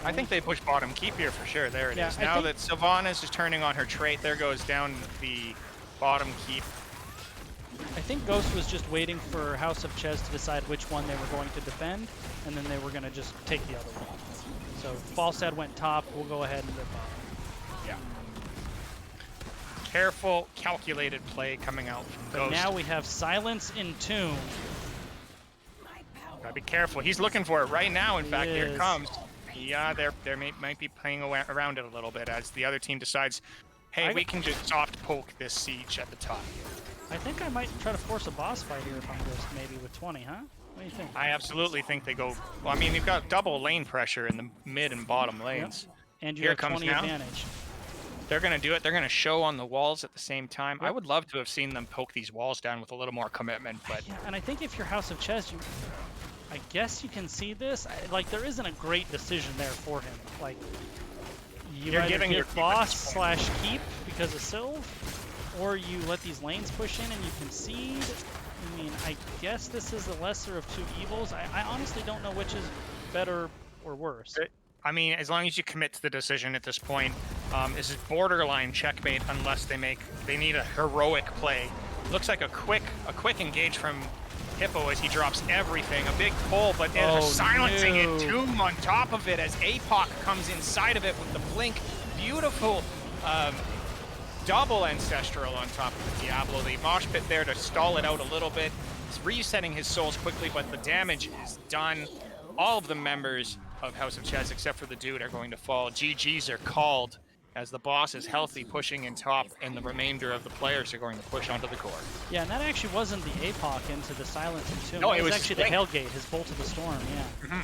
I think they push bottom keep here for sure. There it is. Now that Sylvanas is turning on her trait, there goes down the bottom keep. I think Ghost was just waiting for House of Chez to decide which one they were going to defend, and then they were going to just take the other one. So Falstad went top. We'll go ahead and rip bottom. Yeah. Careful, calculated play coming out from Ghost. Now we have Silence in Tune. Gotta be careful. He's looking for it right now. In fact, here is. it comes. Yeah, they might be playing around it a little bit as the other team decides, hey, we can just soft poke this siege at the top here. I think I might try to force a boss fight here if I'm Ghost, maybe with 20, huh? What do you think? I absolutely think they go. Well, I mean, you've got double lane pressure in the mid and bottom lanes. Yep. And you Here have comes 20 now. advantage. They're going to do it. They're going to show on the walls at the same time. Yep. I would love to have seen them poke these walls down with a little more commitment, but yeah, and I think if you're House of Chez, I guess you can see this. Like, there isn't a great decision there for him. Like, you're either giving your boss / keep because of Sylve, or you let these lanes push in and you concede. I mean, I guess this is the lesser of two evils. I honestly don't know which is better or worse. I mean, as long as you commit to the decision at this point, this is borderline checkmate unless they need a heroic play. Looks like a quick engage from Hippo as he drops everything. A big pull, but silencing Entomb on top of it as APOC comes inside of it with the blink. Beautiful double Ancestral on top of the Diablo. The mosh pit there to stall it out a little bit. He's resetting his souls quickly, but the damage is done. All of the members of House of Chez, except for the dude, are going to fall. GGs are called as the boss is healthy, pushing in top, and the remainder of the players are going to push onto the core. Yeah, and that actually wasn't the APOC into the Silence and Tomb. No, it was was actually the Hellgate, his Bolt of the Storm, yeah.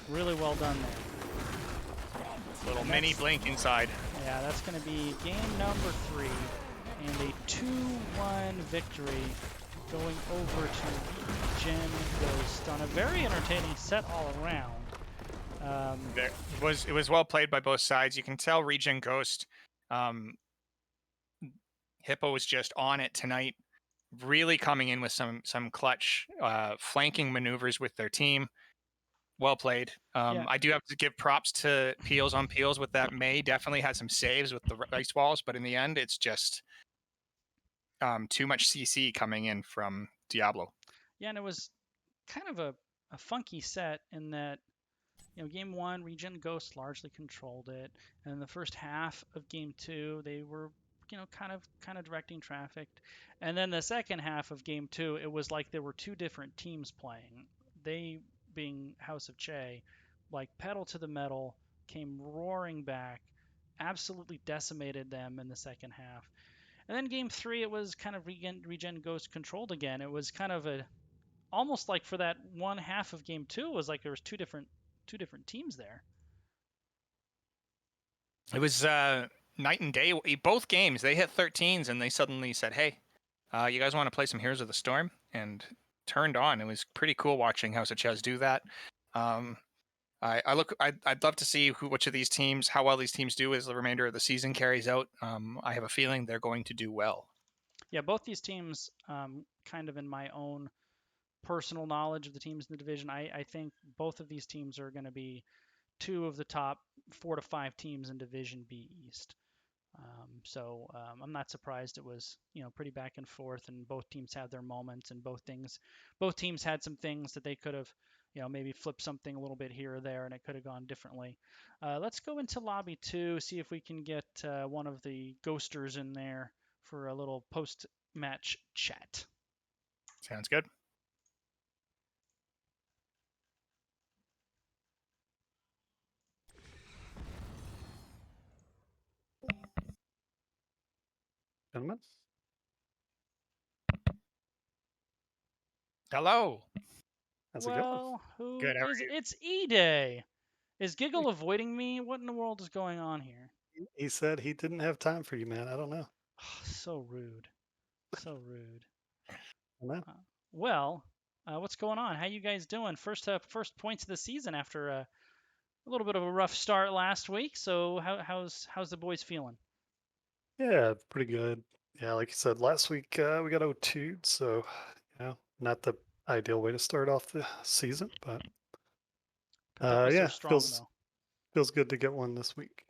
Really well done there. Little mini blink inside. Yeah, that's going to be game number 3, and a 2-1 victory going over to ReGen Ghost on a very entertaining set all around. It was well played by both sides. You can tell ReGen Ghost, Hippo was just on it tonight, really coming in with some clutch flanking maneuvers with their team. Well played. I do have to give props to Peels on Peels with that. May definitely had some saves with the ice walls, but in the end, it's just too much CC coming in from Diablo. Yeah, and it was kind of a funky set in that, you know, game 1, ReGen Ghost largely controlled it, and in the first half of game 2, they were, you know, kind of directing traffic, and then the second half of game 2, it was like there were two different teams playing. They, being House of Chez, like pedal to the metal, came roaring back, absolutely decimated them in the second half. And then game 3, it was kind of ReGen Ghost controlled again. It was kind of almost like for that one half of game 2, it was like there was two different teams there. It was night and day. Both games, they hit 13s and they suddenly said, hey, you guys want to play some Heroes of the Storm? And turned on. It was pretty cool watching House of Chez do that. I'd love to see which of these teams, how well these teams do as the remainder of the season carries out. I have a feeling they're going to do well. Yeah, both these teams, kind of in my own personal knowledge of the teams in the division, I think both of these teams are going to be two of the top 4 to 5 teams in Division B East. So I'm not surprised it was pretty back and forth, and both teams had their moments, and both teams had some things that they could have maybe flipped something a little bit here or there, and it could have gone differently. Let's go into lobby 2, see if we can get one of the ghosters in there for a little post-match chat. Sounds good. Gentlemen? Hello. How's it going? Well, who Good. How are is you? it's E-Day. Is Giggle avoiding me? What in the world is going on here? He said he didn't have time for you, man. I don't know. So rude. So rude. I know. Well, what's going on? How you guys doing? First points of the season after a little bit of a rough start last week. So how's the boys feeling? Yeah, pretty good. Yeah, like you said, last week we got 0-2'd, so not the ideal way to start off the season, but Cupcakes are yeah, strong feels though. feels good to get one this week.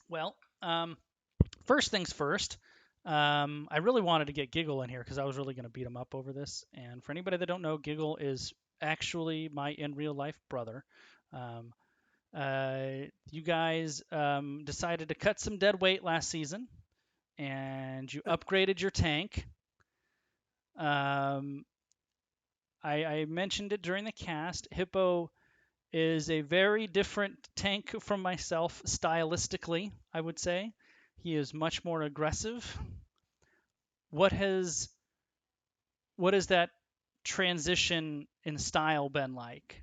Well, first things first. I really wanted to get Giggle in here because I was really going to beat him up over this. And for anybody that don't know, Giggle is actually my in real life brother. Um, you guys decided to cut some dead weight last season, and you upgraded your tank. Um, I mentioned it during the cast. Hippo is a very different tank from myself stylistically, I would say. He is much more aggressive. What has that transition in style been like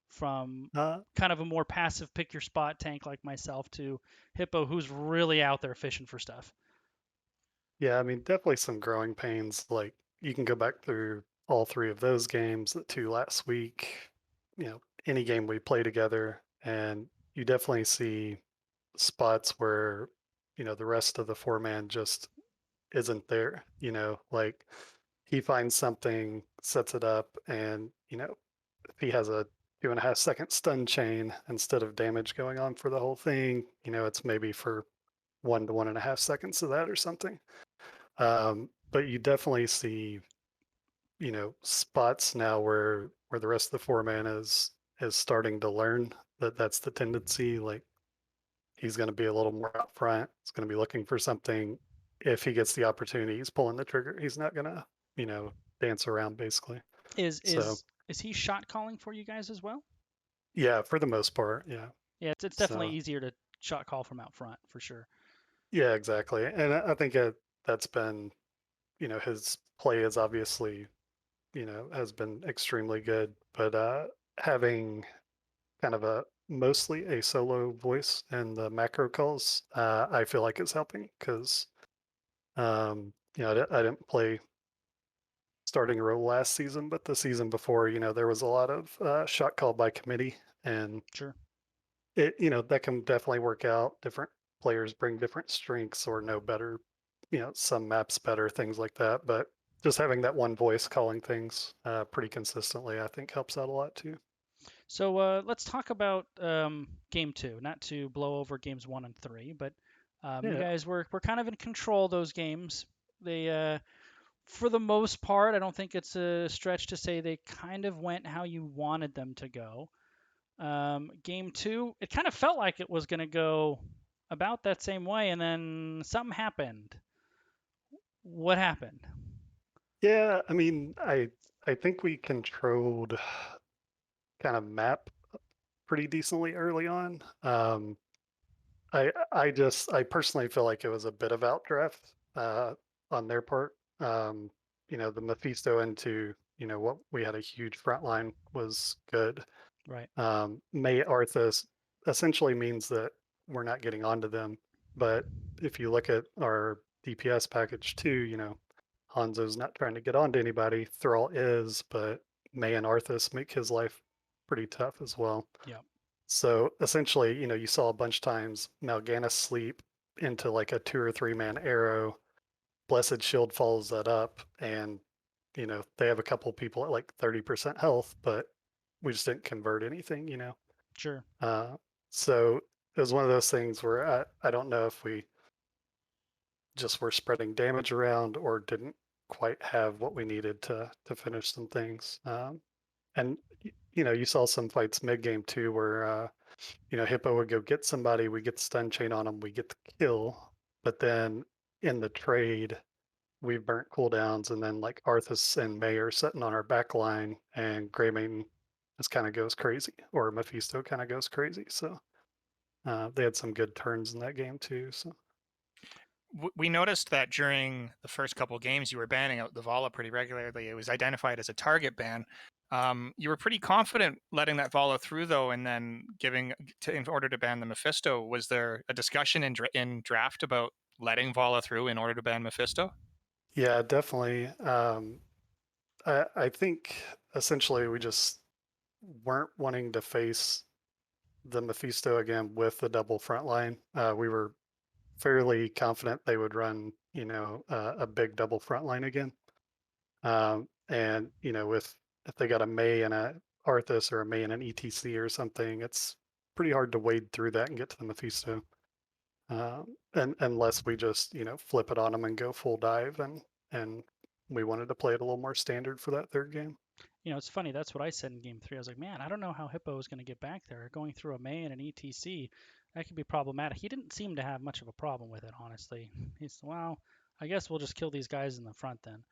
from Uh, kind of a more passive pick your spot tank like myself to Hippo who's really out there fishing for stuff? yeah, I mean, definitely some growing pains. Like you can go back through all three of those games, the two last week, any game we play together, and you definitely see spots where the rest of the four-man just isn't there. Like he finds something, sets it up, and if he has a 2.5 second stun chain instead of damage going on for the whole thing, it's maybe for 1 to 1.5 seconds of that or something. But you definitely see spots now where the rest of the four-man is starting to learn that that's the tendency. Like he's going to be a little more up front. He's going to be looking for something. If he gets the opportunity, he's pulling the trigger. He's not going to, dance around basically. Is So is is he shot calling for you guys as well? yeah, for the most part, yeah. Yeah, it's definitely So easier to shot call from out front for sure. yeah, exactly. And I think that's been, his play is obviously, has been extremely good. But having kind of a mostly a solo voice in the macro calls, I feel like it's helping because I didn't play starting role last season, but the season before, there was a lot of shot call by committee, and Sure. that can definitely work out. Different players bring different strengths or know better, some maps better, things like that. But just having that one voice calling things pretty consistently, I think helps out a lot too. So let's talk about game 2. Not to blow over games 1 and 3, but you Yeah. guys were kind of in control of those games. They for the most part, I don't think it's a stretch to say they kind of went how you wanted them to go. Game 2, it kind of felt like it was going to go about that same way, and then something happened. What happened? Yeah, I mean, I think we controlled kind of map pretty decently early on. I personally feel like it was a bit of outdraft on their part. The Mephisto into what we had a huge front line was good. Right. May Arthas essentially means that we're not getting onto them. But if you look at our DPS package too, Hanzo's not trying to get onto anybody. Thrall is, but May and Arthas make his life pretty tough as well. Yeah. So essentially, you saw a bunch of times Mal'Ganis sleep into like a 2 or 3 man arrow, Blessed Shield follows that up, and they have a couple people at like 30% health, but we just didn't convert anything. Sure. So it was one of those things where I don't know if we just were spreading damage around or didn't quite have what we needed to finish some things. And you saw some fights mid game too, where Hippo would go get somebody, we get the stun chain on them, we get the kill, but then in the trade we burnt cooldowns, and then like Arthas and May are sitting on our back line, and Greymane just kind of goes crazy, or Mephisto kind of goes crazy. So they had some good turns in that game too. So We noticed that during the first couple of games, you were banning out the Vala pretty regularly. It was identified as a target ban. You were pretty confident letting that Vala through, though, and then in order to ban the Mephisto. Was there a discussion in draft about letting Vala through in order to ban Mephisto? yeah, definitely. I think essentially we just weren't wanting to face the Mephisto again with the double front line. We were fairly confident they would run, a big double front line again. And with if they got a May and a Arthas or a May and an ETC or something, it's pretty hard to wade through that and get to the Mephisto. And unless we just flip it on them and go full dive, and we wanted to play it a little more standard for that third game. It's funny. That's what I said in game 3. I was like, man, I don't know how Hippo is going to get back there. Going through a May and an ETC, that could be problematic. He didn't seem to have much of a problem with it, honestly. He's, well, I guess we'll just kill these guys in the front then.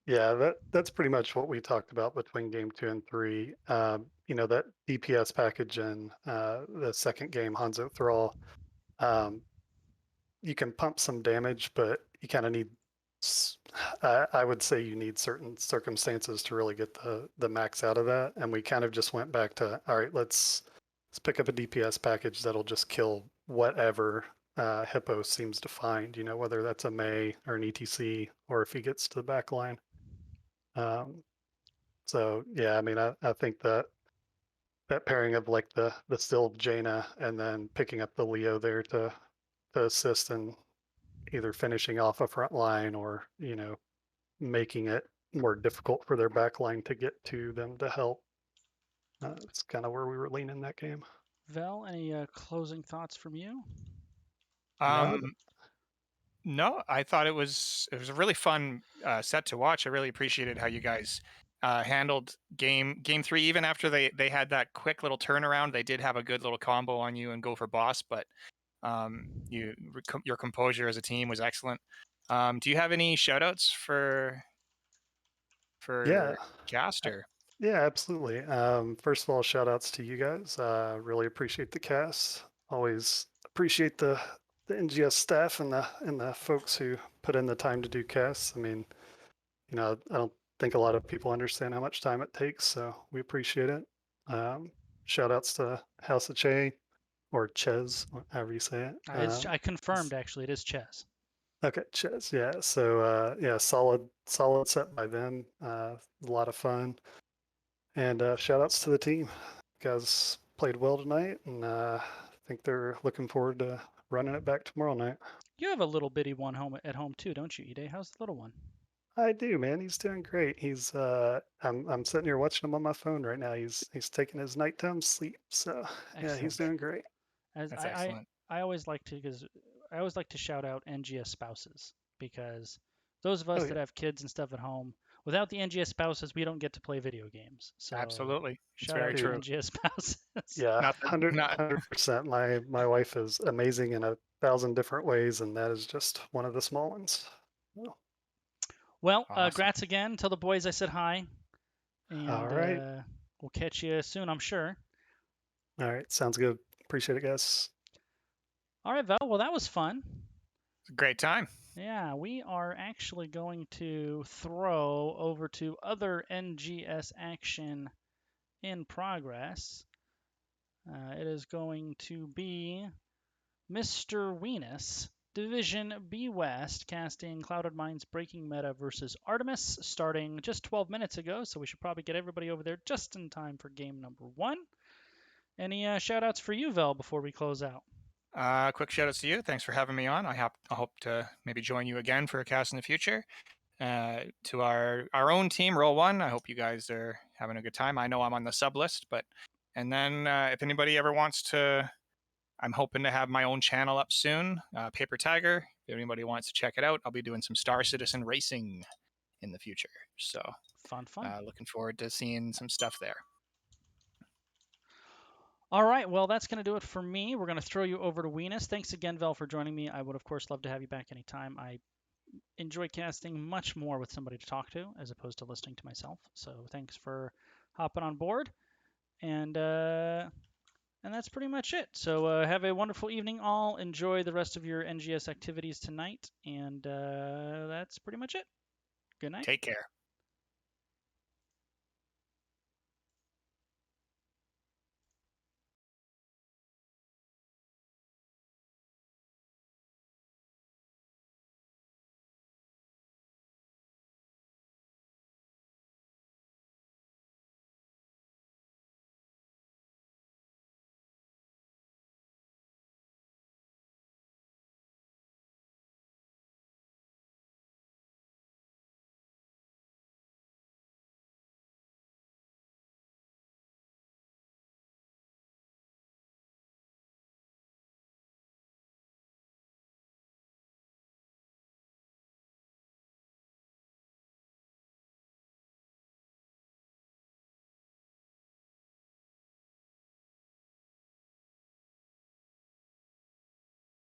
Yeah, that's pretty much what we talked about between game 2 and 3. That DPS package in the second game, Hanzo Thrall, you can pump some damage, but you kind of need, I would say you need certain circumstances to really get the max out of that. And we kind of just went back to, all right, let's pick up a DPS package that'll just kill whatever Hippo seems to find, whether that's a May or an ETC, or if he gets to the back line. So yeah, I mean, I think that pairing of like the still Jaina and then picking up the Leo there to assist in either finishing off a front line or making it more difficult for their back line to get to them to help. It's kind of where we were leaning that game. Vel, any closing thoughts from you? No, I thought it was a really fun set to watch. I really appreciated how you guys handled game 3. Even after they had that quick little turnaround, they did have a good little combo on you and go for boss. But your composure as a team was excellent. Do you have any shout outs for Yeah, Caster? yeah, absolutely. First of all, shout outs to you guys. Really appreciate the cast. Always appreciate the NGS staff and the folks who put in the time to do casts. I mean, I don't think a lot of people understand how much time it takes, so we appreciate it. Shout outs to House of Chez, or Chez, however you say it. I confirmed, actually. It is Chez. Okay, Chez, yeah. So yeah, solid set by them. A lot of fun. And shout outs to the team. You guys played well tonight, and I think they're looking forward to running it back tomorrow night. You have a little bitty one at home too, don't you, Ide? How's the little one? I do, man. He's doing great. He's I'm sitting here watching him on my phone right now. He's taking his nighttime sleep. So yeah, he's Excellent. doing great. As That's excellent. I always like to shout out NGS spouses, because those of us Oh that yeah. have kids and stuff at home, without the NGS spouses, we don't get to play video games. So Absolutely, it's shout very out to true. NGS spouses. Yeah, Not that, not 100%. My wife is amazing in 1,000 different ways, and that is just one of the small ones. Well, Well, awesome. grats again. Tell the boys I said hi, and all right. we'll catch you soon, I'm sure. All right, sounds good. Appreciate it, guys. All right, Val. Well, that was fun. It's a great time. Yeah, we are actually going to throw over to other NGS action in progress. It is going to be Mr. Weenus, Division B West, casting Clouded Minds Breaking Meta versus Artemis, starting just 12 minutes ago, so we should probably get everybody over there just in time for game number 1. Any shout outs for you, Vel, before we close out? Quick shout outs to you. Thanks for having me on. I hope to maybe join you again for a cast in the future. To our own team, Roll One, I hope you guys are having a good time. I know I'm on the sub list, and then if anybody ever wants to, I'm hoping to have my own channel up soon, Paper Tiger. If anybody wants to check it out, I'll be doing some Star Citizen racing in the future. So Fun. looking forward to seeing some stuff there. All right, well, that's going to do it for me. We're going to throw you over to Weenus. Thanks again, Vel, for joining me. I would, of course, love to have you back anytime. I enjoy casting much more with somebody to talk to as opposed to listening to myself. So thanks for hopping on board. And that's pretty much it. So have a wonderful evening, all. Enjoy the rest of your NGS activities tonight. And that's pretty much it. Good night. Take care.